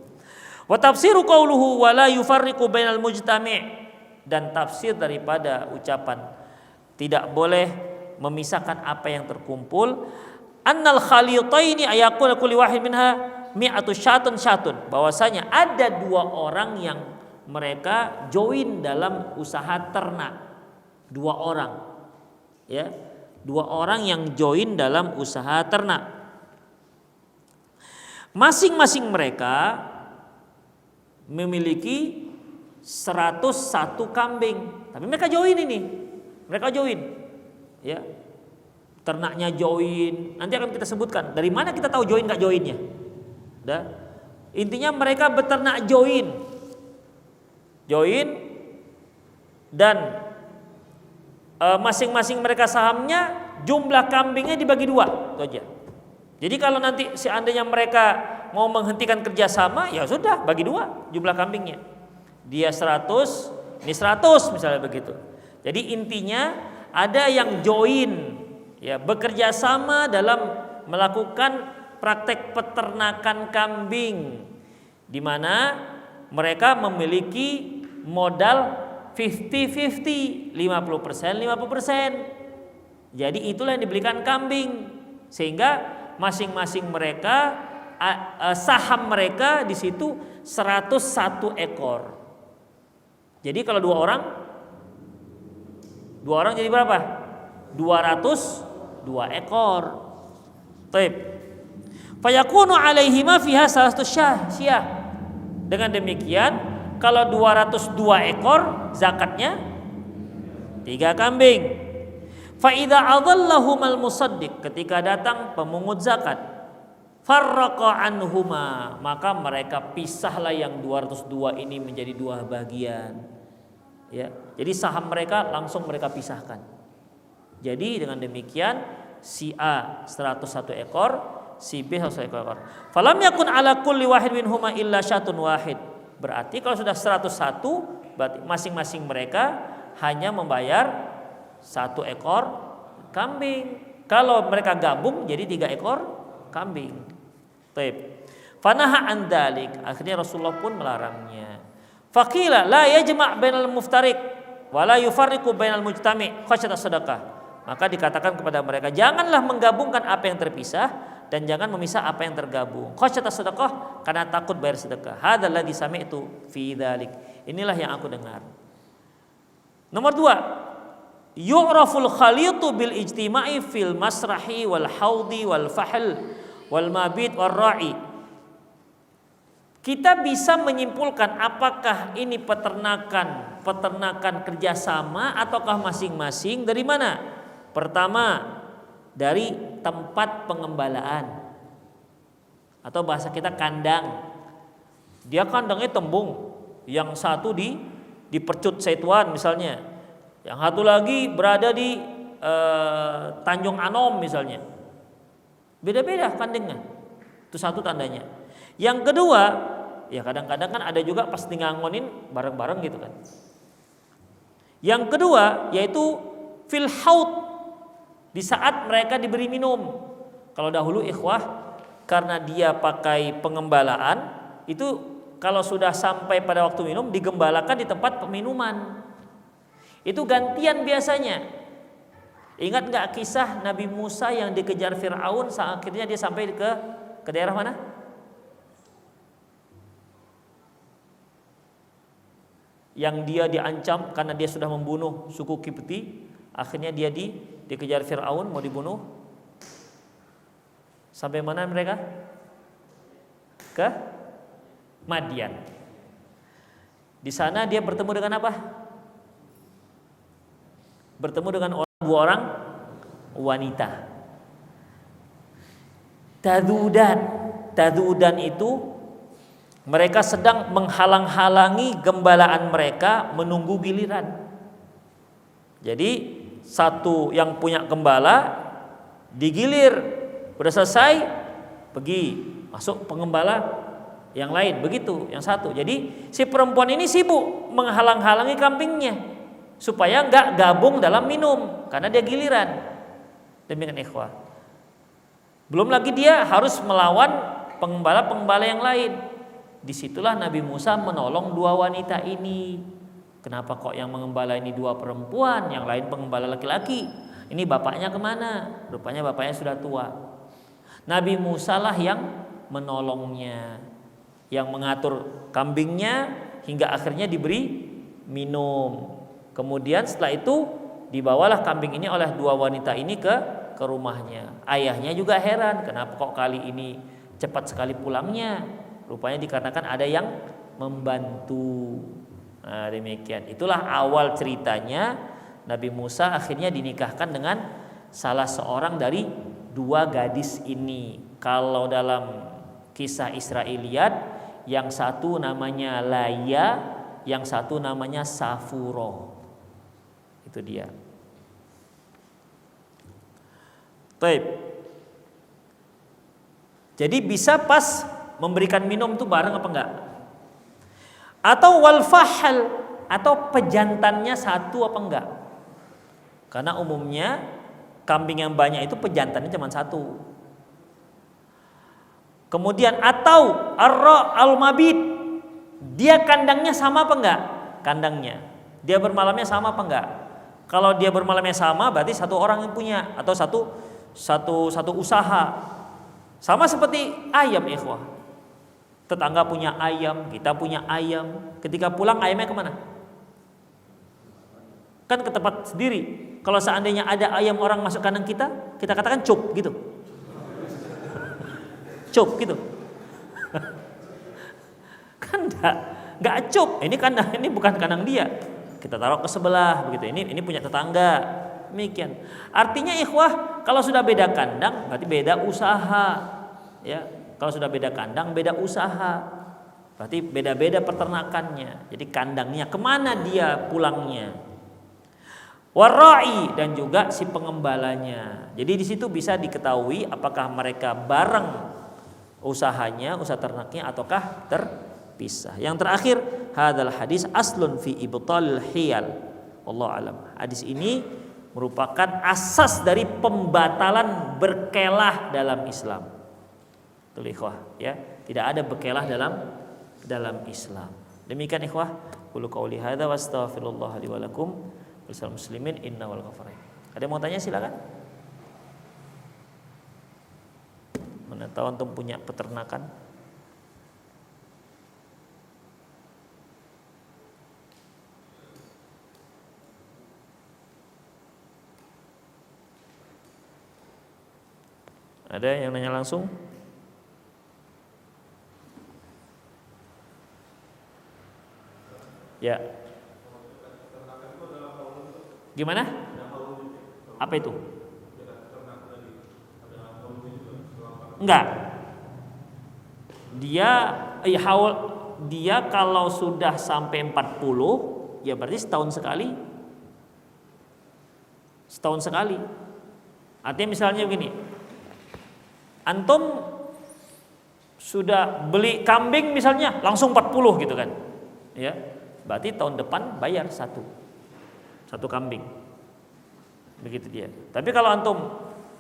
Wa tafsiru qauluhu wa la yufarriqu bainal mujtami'. Dan tafsir daripada ucapan tidak boleh memisahkan apa yang terkumpul, annal khalitaini ayakul kulli wahid minha mi'atu syatun, bahwasanya ada 2 orang yang mereka join dalam usaha ternak. 2 orang. Ya, 2 orang yang join dalam usaha ternak. Masing-masing mereka memiliki 101 kambing. Tapi mereka join ini. Mereka join. Ya. Ternaknya join. Nanti akan kita sebutkan dari mana kita tahu join enggak joinnya. Dah. Intinya mereka beternak join. Join dan masing-masing mereka sahamnya, jumlah kambingnya dibagi 2, itu aja. Jadi kalau nanti seandainya mereka mau menghentikan kerjasama, ya sudah bagi 2 jumlah kambingnya. Dia 100, ini 100 misalnya begitu. Jadi intinya ada yang join, ya, bekerja sama dalam melakukan praktek peternakan kambing, di mana mereka memiliki modal 50-50, 50%, 50%. Jadi itulah yang dibelikan kambing, sehingga masing-masing mereka saham mereka di situ 101 ekor. Jadi kalau 2 orang jadi berapa? 202 ekor. Taib. Fayakunu alaihima fiha 100 syah. Dengan demikian, kalau 202 ekor zakatnya 3 kambing. Fa idza adhallahumal musaddiq, ketika datang pemungut zakat, farraqa anhuma, maka mereka pisahlah yang 202 ini menjadi 2 bagian. Ya, jadi saham mereka langsung mereka pisahkan. Jadi dengan demikian si A 101 ekor, si B 101 ekor. Falam yakun ala kulli wahid minhuma illa syatun wahid. Berarti kalau sudah 101, berarti masing-masing mereka hanya membayar 1 ekor kambing. Kalau mereka gabung jadi 3 ekor kambing. Taib. Fanaha an dzalik, akhirnya Rasulullah pun melarangnya. Faqila la yajma' bainal muftariq wa la yufarriqu bainal mujtami' khasyata sadaqah. Maka dikatakan kepada mereka, janganlah menggabungkan apa yang terpisah dan jangan memisah apa yang tergabung. Khasyata sadaqah, karena takut bayar sedekah. Hadzal ladzi sami'tu fi dzalik. Inilah yang aku dengar. Nomor 2, yu'raful khalitu bil ijtima'i fil masrahi wal haudi wal fahl wal mabit wal ra'i. Kita bisa menyimpulkan apakah ini peternakan kerjasama ataukah masing-masing dari mana? Pertama, dari tempat pengembalaan atau bahasa kita kandang. Dia kandangnya tembung, yang satu di Percut Setuan misalnya, yang satu lagi berada di Tanjung Anom misalnya. Beda-beda kandangnya. Itu satu tandanya. Yang kedua, ya kadang-kadang kan ada juga pas ngangonin bareng-bareng gitu kan. Yang kedua yaitu fil haud, di saat mereka diberi minum. Kalau dahulu ikhwah, karena dia pakai pengembalaan, itu kalau sudah sampai pada waktu minum digembalakan di tempat peminuman. Itu gantian biasanya. Ingat nggak kisah Nabi Musa yang dikejar Fir'aun, akhirnya dia sampai ke daerah mana? Yang dia diancam karena dia sudah membunuh suku Kipti, akhirnya dia dikejar Fir'aun mau dibunuh. Sampai mana mereka? Ke Madian. Di sana dia bertemu dengan apa? Bertemu dengan 2 orang wanita. Tadudan itu mereka sedang menghalang-halangi gembalaan mereka menunggu giliran. Jadi satu yang punya gembala Digilir, udah selesai, pergi masuk pengembala yang lain, begitu yang satu. Jadi si perempuan ini sibuk menghalang-halangi kambingnya supaya nggak gabung dalam minum karena dia giliran. Demikian ikhwah. Belum lagi dia harus melawan pengembala-pengembala yang lain. Disitulah Nabi Musa menolong dua wanita ini. Kenapa kok yang mengembala ini dua perempuan, yang lain pengembala laki-laki? Ini bapaknya kemana? Rupanya bapaknya sudah tua. Nabi Musa lah yang menolongnya, yang mengatur kambingnya hingga akhirnya diberi minum. Kemudian setelah itu dibawalah kambing ini oleh dua wanita ini ke rumahnya. Ayahnya juga heran, kenapa kok kali ini cepat sekali pulangnya? Rupanya dikarenakan ada yang membantu. Nah, demikian. Itulah awal ceritanya Nabi Musa akhirnya dinikahkan dengan salah seorang dari dua gadis ini. Kalau dalam kisah Israiliyat, yang satu namanya Laya, yang satu namanya Safuro. Itu dia. Baik. Jadi bisa pas memberikan minum itu bareng apa enggak? Atau wal fahal, atau pejantannya satu apa enggak? Karena umumnya kambing yang banyak itu pejantannya cuma satu. Kemudian atau arra al-mabit, dia kandangnya sama apa enggak? Kandangnya. Dia bermalamnya sama apa enggak? Kalau dia bermalamnya sama berarti satu orang yang punya, atau satu usaha. Sama seperti ayam, ikhwah. Tetangga punya ayam, kita punya ayam. Ketika pulang ayamnya kemana? Kan ke tempat sendiri. Kalau seandainya ada ayam orang masuk kandang kita katakan cup gitu. Cup gitu. Kan enggak cup. Ini kandang, ini bukan kandang dia. Kita taruh ke sebelah begitu. Ini punya tetangga. Demikian. Artinya ikhwah, kalau sudah beda kandang berarti beda usaha. Ya. Kalau sudah beda kandang, beda usaha. Berarti beda-beda peternakannya. Jadi kandangnya kemana dia pulangnya. Warai, dan juga si pengembalanya. Jadi di situ bisa diketahui apakah mereka bareng usahanya, usaha ternaknya, ataukah terpisah. Yang terakhir, hadal hadis aslun fi ibtalil hiyal. Wallahu alam. Hadis ini merupakan asas dari pembatalan berkelah dalam Islam. Betul ikhwah, ya. Tidak ada berkelah dalam Islam. Demikian ikhwah, qulu qauli hadza wa astaghfirullah li wa lakum wa muslimin inna wal ghafarin. Ada yang mau tanya silakan. Mana tahu antum punya peternakan? Ada yang nanya langsung? Ya. Gimana? Apa itu? Enggak. Dia kalau sudah sampai 40, ya berarti setahun sekali. Setahun sekali. Artinya misalnya begini. Antum sudah beli kambing misalnya langsung 40 gitu kan. Ya. Berarti tahun depan bayar satu kambing. Begitu dia. Tapi kalau antum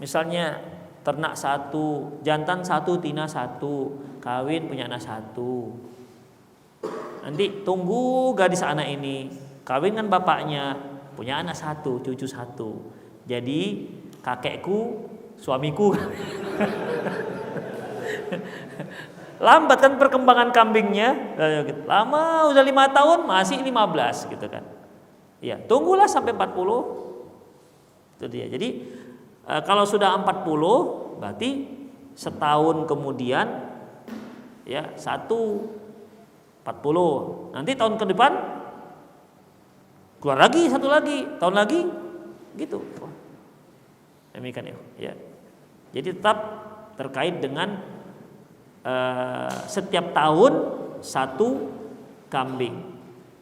misalnya ternak satu, jantan satu, tina satu, kawin punya anak satu. Nanti tunggu gadis anak ini, kawin kan bapaknya, punya anak satu, cucu satu. Jadi kakekku, suamiku. Lambat kan perkembangan kambingnya. Lama udah 5 tahun masih 15 gitu kan. Ya, tunggulah sampai 40. Itu dia. Jadi kalau sudah 40 berarti setahun kemudian ya 40. Nanti tahun ke depan keluar lagi satu lagi, tahun lagi gitu. Demikian ya. Jadi tetap terkait dengan setiap tahun satu kambing.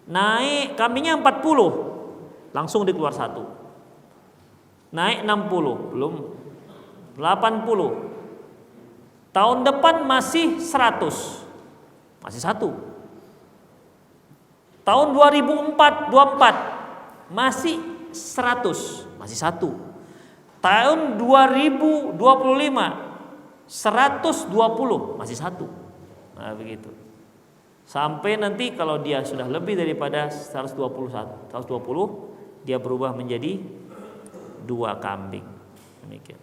Naik kambingnya 40, langsung dikeluar satu. Naik 60, belum 80. Tahun depan masih 100. Masih 1. Tahun 2024 masih 100. Masih 1. Tahun 2025 120 masih 1. Nah, begitu. Sampai nanti kalau dia sudah lebih daripada 120, dia berubah menjadi 2 kambing. Demikian.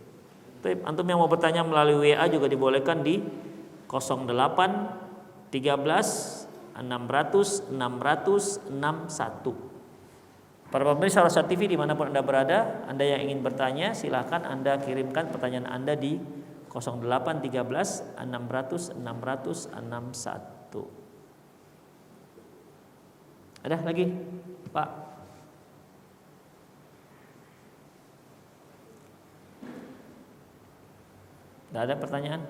Antum yang mau bertanya melalui WA juga dibolehkan di 08 13 600 600 61. Para pemirsa Rosyad TV dimanapun Anda berada, Anda yang ingin bertanya silahkan Anda kirimkan pertanyaan Anda di 08 13 600 600 61. Ada lagi, Pak? Tidak ada pertanyaan?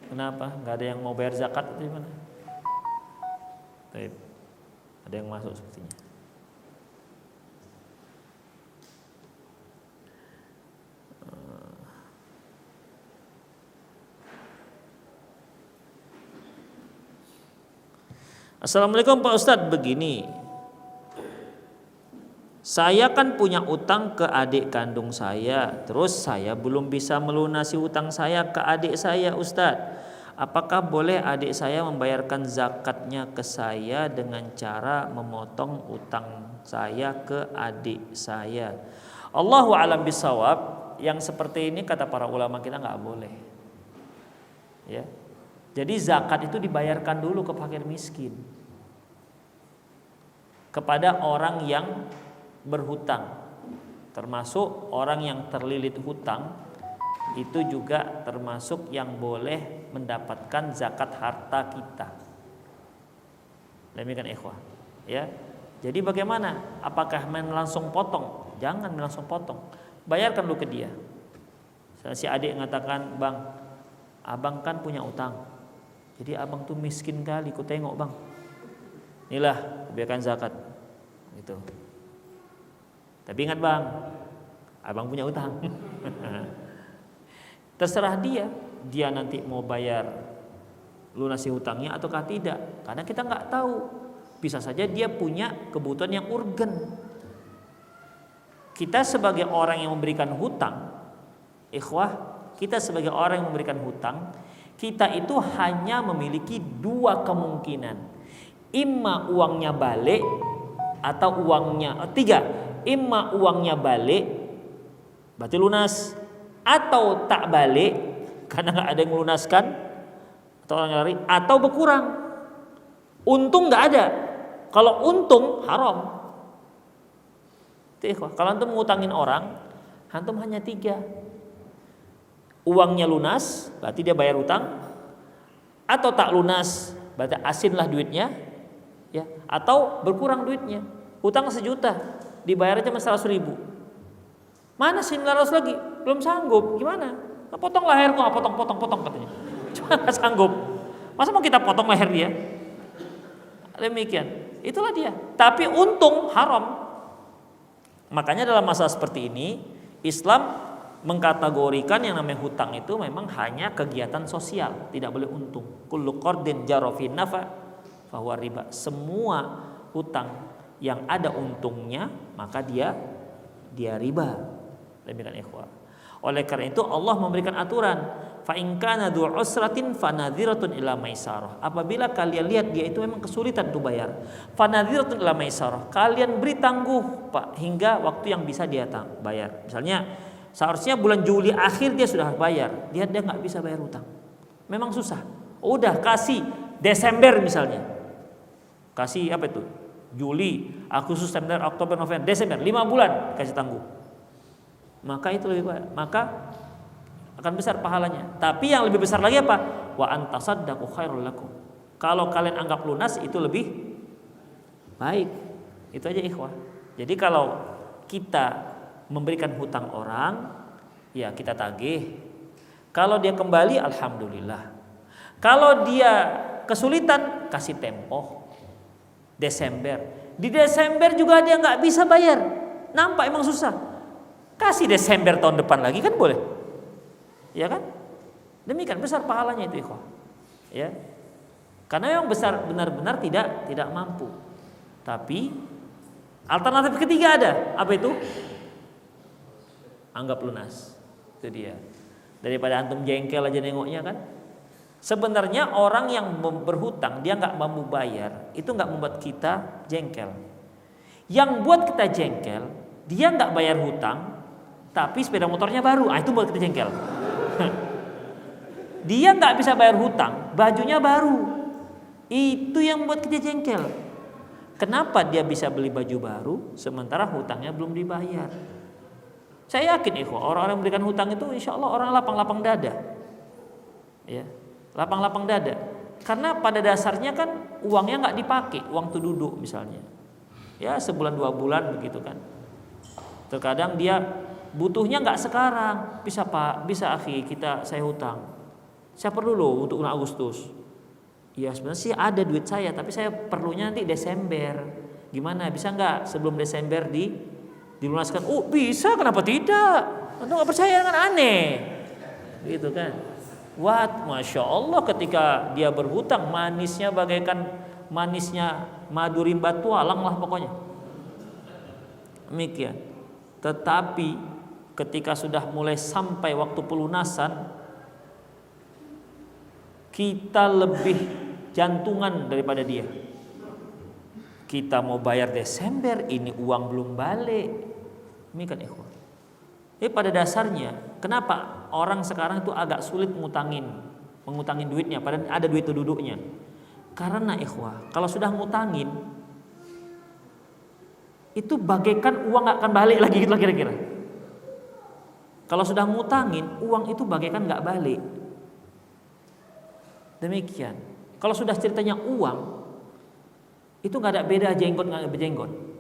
Kenapa? Nggak ada yang mau bayar zakat atau gimana? Baik. Ada yang masuk sepertinya. Assalamualaikum Pak Ustadz, begini. Saya kan punya utang ke adik kandung saya, terus saya belum bisa melunasi utang saya ke adik saya, Ustadz. Apakah boleh adik saya membayarkan zakatnya ke saya dengan cara memotong utang saya ke adik saya? Allahu a'lam bishawab. Yang seperti ini kata para ulama kita nggak boleh. Ya. Jadi zakat itu dibayarkan dulu ke fakir miskin, kepada orang yang berhutang, termasuk orang yang terlilit hutang, itu juga termasuk yang boleh mendapatkan zakat harta kita. Demikian ikhwah, ya. Jadi bagaimana? Apakah langsung potong? Jangan langsung potong. Bayarkan dulu ke dia. Si adik mengatakan, "Bang, abang kan punya utang. Jadi abang tuh miskin kali, ku tengok, Bang. Inilah, biarkan zakat." Gitu. Tapi ingat, Bang, abang punya utang. Terserah dia nanti mau bayar lunasi hutangnya ataukah tidak, karena kita nggak tahu. Bisa saja dia punya kebutuhan yang urgen. Kita sebagai orang yang memberikan hutang, ikhwah, kita sebagai orang yang memberikan hutang, kita itu hanya memiliki 2 kemungkinan. Imma uangnya balik atau uangnya 3. Imma uangnya balik, berarti lunas, atau tak balik karena nggak ada yang melunaskan atau orang yang lari, atau berkurang. Untung nggak ada. Kalau untung haram. Kalau antum ngutangin orang, antum hanya 3. Uangnya lunas, berarti dia bayar utang, atau tak lunas, berarti asinlah duitnya, ya, atau berkurang duitnya. Utang 1 juta, dibayar cuma 100.000. Mana 900 lagi? Belum sanggup. Gimana? Nah, potong leherku, potong katanya. Cuma nggak sanggup. Masa mau kita potong leher dia? Demikian. Itulah dia. Tapi untung haram. Makanya dalam masalah seperti ini, Islam mengkategorikan yang namanya hutang itu memang hanya kegiatan sosial, tidak boleh untung. Kullu qardin jara fi nafa fahuwa riba. Semua hutang yang ada untungnya maka dia riba. Demikian ikhwah. Oleh karena itu Allah memberikan aturan, fa in kana dzu usratin fanadhiratun ila maisarah. Apabila kalian lihat dia itu memang kesulitan untuk bayar, fanadhiratun ila maisarah. Kalian beri tangguh, Pak, hingga waktu yang bisa dia bayar. Misalnya seharusnya bulan Juli akhir dia sudah bayar, dia nggak bisa bayar utang. Memang susah. Udah kasih Desember misalnya. Kasih apa itu? Juli, Agustus, September, Oktober, November, Desember, 5 bulan kasih tangguh. Maka itu lebih baik, maka akan besar pahalanya. Tapi yang lebih besar lagi apa? Wa antasaddaqu khairul lakum. Kalau kalian anggap lunas itu lebih baik. Itu aja ikhwah. Jadi kalau kita memberikan hutang orang, ya kita tagih. Kalau dia kembali, alhamdulillah. Kalau dia kesulitan, kasih tempo. Desember. Di Desember juga dia nggak bisa bayar. Nampak emang susah. Kasih Desember tahun depan lagi kan boleh. Ya kan? Demikian besar pahalanya itu ikhwah. Ya. Karena memang besar benar-benar tidak mampu. Tapi alternatif ketiga ada. Apa itu? Anggap lunas. Itu dia. Daripada antum jengkel aja nengoknya kan. Sebenarnya orang yang berhutang dia nggak mampu bayar itu nggak membuat kita jengkel. Yang buat kita jengkel dia nggak bayar hutang tapi sepeda motornya baru, itu buat kita jengkel. Dia nggak bisa bayar hutang, bajunya baru, itu yang buat kita jengkel. Kenapa dia bisa beli baju baru sementara hutangnya belum dibayar? Saya yakin orang-orang yang memberikan hutang itu insya Allah orang lapang-lapang dada, ya. Lapang-lapang dada. Karena pada dasarnya kan uangnya nggak dipakai, uang tuh duduk misalnya. Ya sebulan 2 bulan begitu kan. Terkadang dia butuhnya nggak sekarang. Bisa Pak, bisa akhi saya hutang. Saya perlu loh untuk bulan Agustus. Ya sebenarnya sih ada duit saya, tapi saya perlunya nanti Desember. Gimana? Bisa nggak sebelum Desember dilunaskan? Oh bisa, kenapa tidak? Anda nggak percaya kan aneh, gitu kan? Masya Allah ketika dia berhutang manisnya bagaikan manisnya madu rimba tualang lah pokoknya. Demikian. Tetapi ketika sudah mulai sampai waktu pelunasan, kita lebih jantungan daripada dia. Kita mau bayar Desember, ini uang belum balik. Demikian ikhwan. Pada dasarnya, kenapa orang sekarang itu agak sulit mengutangin duitnya, padahal ada duit itu duduknya? Karena ikhwah, kalau sudah ngutangin, itu bagaikan uang gak akan balik lagi gitu lah kira-kira. Kalau sudah ngutangin, uang itu bagaikan gak balik. Demikian. Kalau sudah ceritanya uang, itu gak ada beda jenggot gak berjenggot.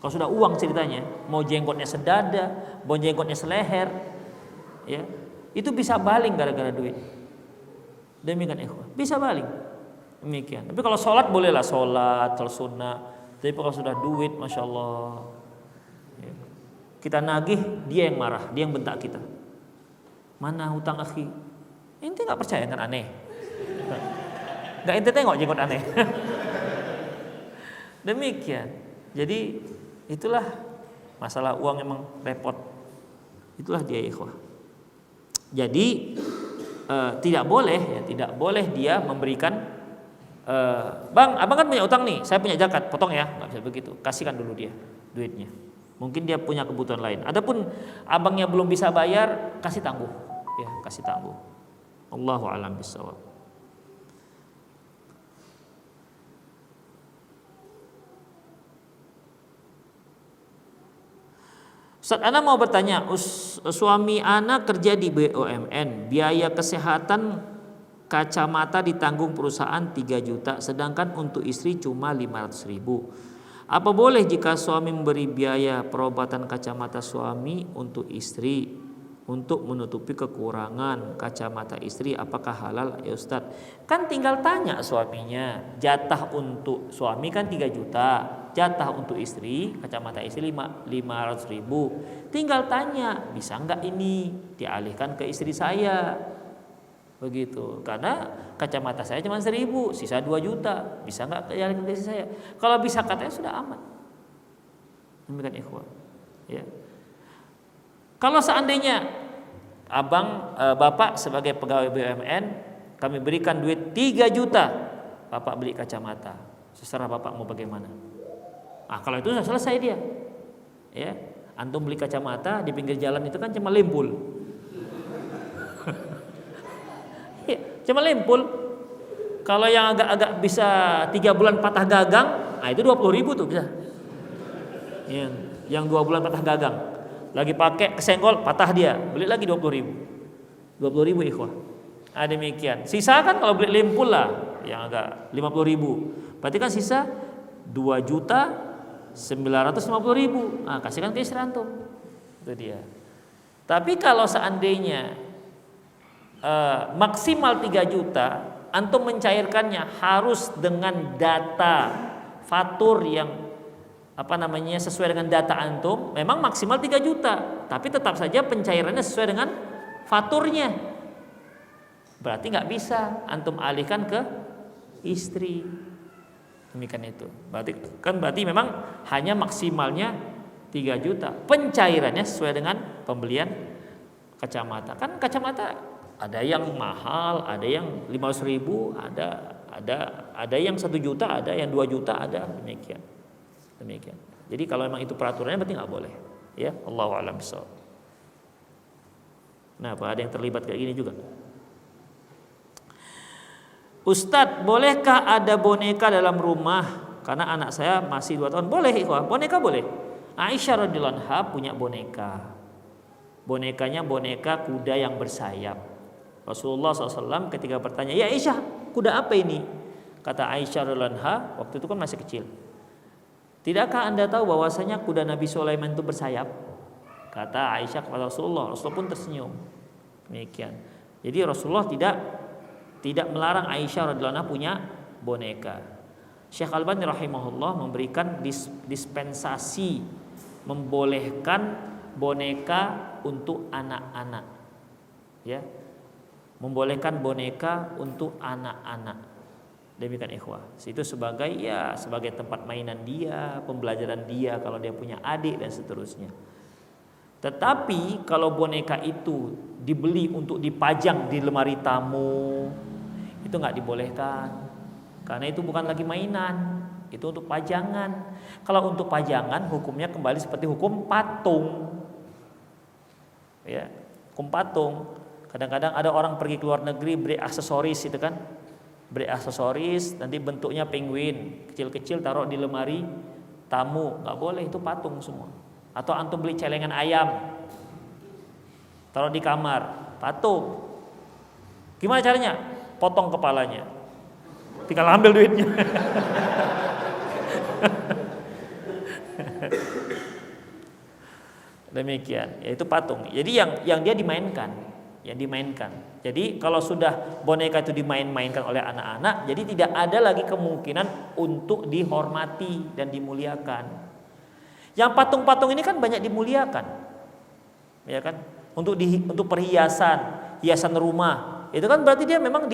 Kalau sudah uang ceritanya, mau jenggotnya sedada, mau jenggotnya seleher, ya, itu bisa baling gara-gara duit. Demikian ikhwan, bisa baling. Demikian. Tapi kalau sholat bolehlah sholat, kalau sunnah. Tapi kalau sudah duit, masya Allah, ya, kita nagih, dia yang marah, dia yang bentak kita. Mana hutang akhi? Ente nggak percaya kan aneh? Nggak ente tengok jenggot aneh. Demikian. Jadi itulah masalah uang emang repot. Itulah dia ikhwah. Jadi tidak boleh dia memberikan bang, abang kan punya utang nih, saya punya zakat, potong ya, nggak bisa begitu. Kasihkan dulu dia duitnya. Mungkin dia punya kebutuhan lain. Adapun abangnya belum bisa bayar, kasih tangguh, ya kasih tangguh. Allahu a'lam bishawab. Ustaz, ana mau bertanya, suami ana kerja di BUMN, biaya kesehatan kacamata ditanggung perusahaan 3 juta, sedangkan untuk istri cuma 500.000. Apa boleh jika suami memberi biaya perobatan kacamata suami untuk istri untuk menutupi kekurangan kacamata istri, apakah halal ya Ustaz? Kan tinggal tanya suaminya, jatah untuk suami kan 3 juta, jatah untuk istri kacamata istri 500.000. Tinggal tanya, bisa enggak ini dialihkan ke istri saya? Begitu. Karena kacamata saya cuma 1.000, sisa 2 juta. Bisa enggak dialihkan ke istri saya? Kalau bisa katanya sudah aman. Demikian ikhwan. Ya. Kalau seandainya bapak sebagai pegawai BUMN, kami berikan duit 3 juta, bapak beli kacamata, seserah bapak mau bagaimana. Kalau itu sudah selesai dia. Ya, antum beli kacamata di pinggir jalan itu kan cuma limpul. Ya, cuma limpul. Kalau yang agak-agak bisa 3 bulan patah gagang, itu 20.000 tuh bisa. Yang 2 bulan patah gagang, lagi pakai kesenggol patah dia, beli lagi 20.000. 20.000 ikhwah. Demikian. Sisa kan kalau beli limpul lah, yang agak 50.000. Berarti kan sisa 2.950.000. Kasihkan ke istri antum. Itu dia. Tapi kalau seandainya maksimal 3 juta, antum mencairkannya harus dengan data fatur yang sesuai dengan data antum, memang maksimal 3 juta, tapi tetap saja pencairannya sesuai dengan faturnya. Berarti nggak bisa antum alihkan ke istri. Demikian itu. Berarti memang hanya maksimalnya 3 juta. Pencairannya sesuai dengan pembelian kacamata. Kan kacamata ada yang mahal, ada yang 500.000, ada yang 1 juta, ada yang 2 juta, ada demikian. Jadi kalau memang itu peraturannya berarti nggak boleh. Ya, Allahu a'lam bishawab. Nah, apa ada yang terlibat kayak gini juga? Ustadz, bolehkah ada boneka dalam rumah? Karena anak saya masih 2 tahun. Boleh, ikhwah. Boneka boleh. Aisyah radhiyallahu anha punya boneka. Bonekanya boneka kuda yang bersayap. Rasulullah SAW ketika bertanya, ya Aisyah, kuda apa ini? Kata Aisyah radhiyallahu anha, waktu itu kan masih kecil. Tidakkah anda tahu bahwasanya kuda Nabi Sulaiman itu bersayap? Kata Aisyah kepada Rasulullah. Rasulullah pun tersenyum. Demikian. Jadi Rasulullah tidak melarang Aisyah radhiyallahu anha punya boneka. Syekh Albani rahimahullah memberikan dispensasi membolehkan boneka untuk anak-anak. Ya. Membolehkan boneka untuk anak-anak. Demikian ikhwah. Itu sebagai tempat mainan dia, pembelajaran dia kalau dia punya adik dan seterusnya. Tetapi kalau boneka itu dibeli untuk dipajang di lemari tamu, itu nggak dibolehkan. Karena itu bukan lagi mainan, itu untuk pajangan. Kalau untuk pajangan hukumnya kembali seperti hukum patung. Ya, hukum patung. Kadang-kadang ada orang pergi ke luar negeri beli aksesoris itu kan. Beli aksesoris nanti bentuknya penguin, kecil-kecil taruh di lemari tamu, nggak boleh, itu patung semua. Atau antum beli celengan ayam, taruh di kamar, patung. Gimana caranya? Potong kepalanya, tinggal ambil duitnya. Demikian, yaitu patung. Jadi yang dia dimainkan. Jadi kalau sudah boneka itu dimain-mainkan oleh anak-anak, jadi tidak ada lagi kemungkinan untuk dihormati dan dimuliakan. Yang patung-patung ini kan banyak dimuliakan, ya kan? Untuk perhiasan, hiasan rumah, itu kan berarti dia memang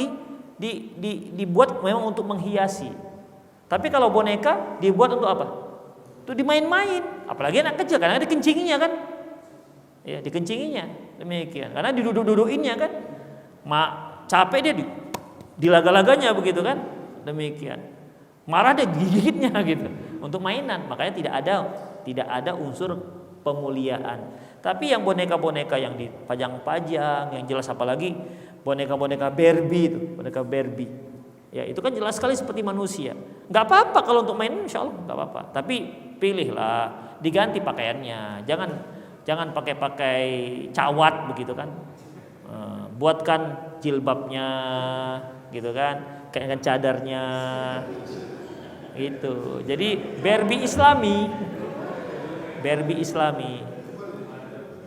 dibuat memang untuk menghiasi. Tapi kalau boneka dibuat untuk apa? Untuk dimain-main. Apalagi anak kecil, karena dikencinginya kan? Ya, dikencinginya. Demikian. Karena diduduk-dudukinnya kan. Capek dia dilaga-laganya begitu kan? Demikian. Marah dia digigitnya gitu. Untuk mainan, makanya tidak ada unsur pemuliaan. Tapi yang boneka-boneka yang dipajang-pajang, yang jelas, apalagi boneka-boneka Barbie itu, boneka Barbie. Ya, itu kan jelas sekali seperti manusia. Enggak apa-apa kalau untuk main, insyaallah enggak apa-apa. Tapi pilihlah, diganti pakaiannya. Jangan pakai cawat begitu kan. Buatkan jilbabnya gitu kan, kayak cadarnya gitu. Jadi Barbie Islami.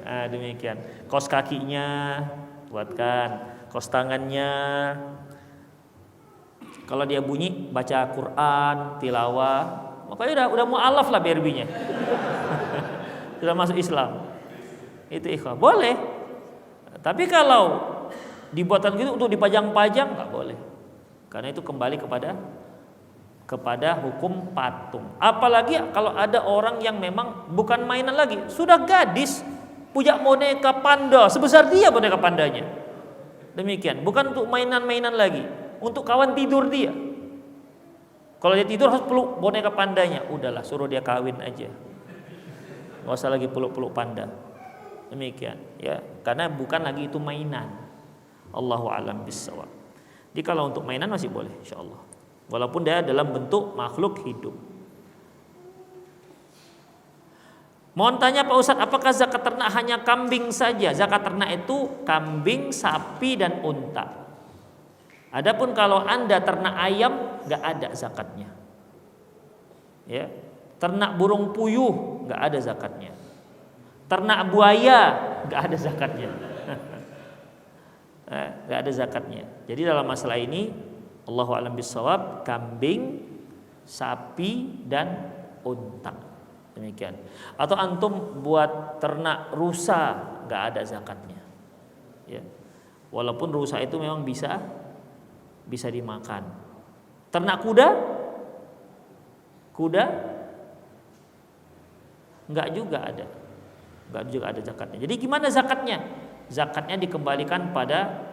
Nah, demikian. Kaos kakinya buatkan, kaos tangannya. Kalau dia bunyi baca Quran, tilawah, makanya udah mualaf lah Barbie-nya. Sudah masuk Islam. Itu ikhwah. Boleh. Tapi kalau dibuatkan gitu untuk dipajang-pajang nggak boleh. Karena itu kembali kepada hukum patung. Apalagi kalau ada orang yang memang bukan mainan lagi, sudah gadis, punya boneka panda sebesar dia boneka pandanya. Demikian, bukan untuk mainan-mainan lagi, untuk kawan tidur dia. Kalau dia tidur harus peluk boneka pandanya, udahlah suruh dia kawin aja. Nggak usah lagi peluk-peluk panda. Demikian, ya, karena bukan lagi itu mainan. Allahu a'lam bishawab. Jadi kalau untuk mainan masih boleh, insyaallah. Walaupun dia dalam bentuk makhluk hidup. Mohon tanya Pak Ustadz, apakah zakat ternak hanya kambing saja? Zakat ternak itu kambing, sapi dan unta. Adapun kalau Anda ternak ayam, nggak ada zakatnya. Ya, ternak burung puyuh nggak ada zakatnya. Ternak buaya nggak ada zakatnya. Nggak ada zakatnya. Jadi dalam masalah ini Allahu a'lam bishawab, kambing, sapi dan unta. Demikian. Atau antum buat ternak rusa, nggak ada zakatnya. Ya. Walaupun rusa itu memang bisa dimakan. Ternak kuda nggak juga ada zakatnya. Jadi gimana zakatnya? Zakatnya dikembalikan pada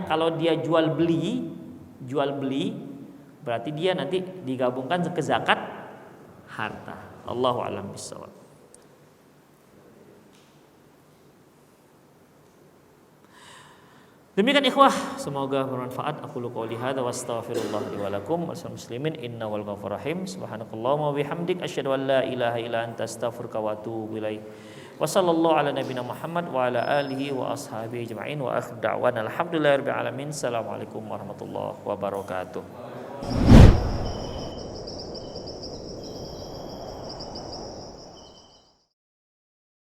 kalau dia jual beli berarti dia nanti digabungkan ke zakat harta. Allahu a'lam bishawab. Demikian ikhwah, semoga bermanfaat. Aku qouli hadza wa astaghfirullah li wa lakum wa muslimin innahu ghafurur rahim. Subhanakallahumma wa bihamdik asyhadu an la ilaha illa anta astaghfiruka wa atubu ilaik. Wa sallallahu ala nabiyyina Muhammad wa ala alihi wa ashabihi ajma'in wa akhiru da'wana alhamdulillahirabbil alamin. Assalamualaikum warahmatullahi wabarakatuh.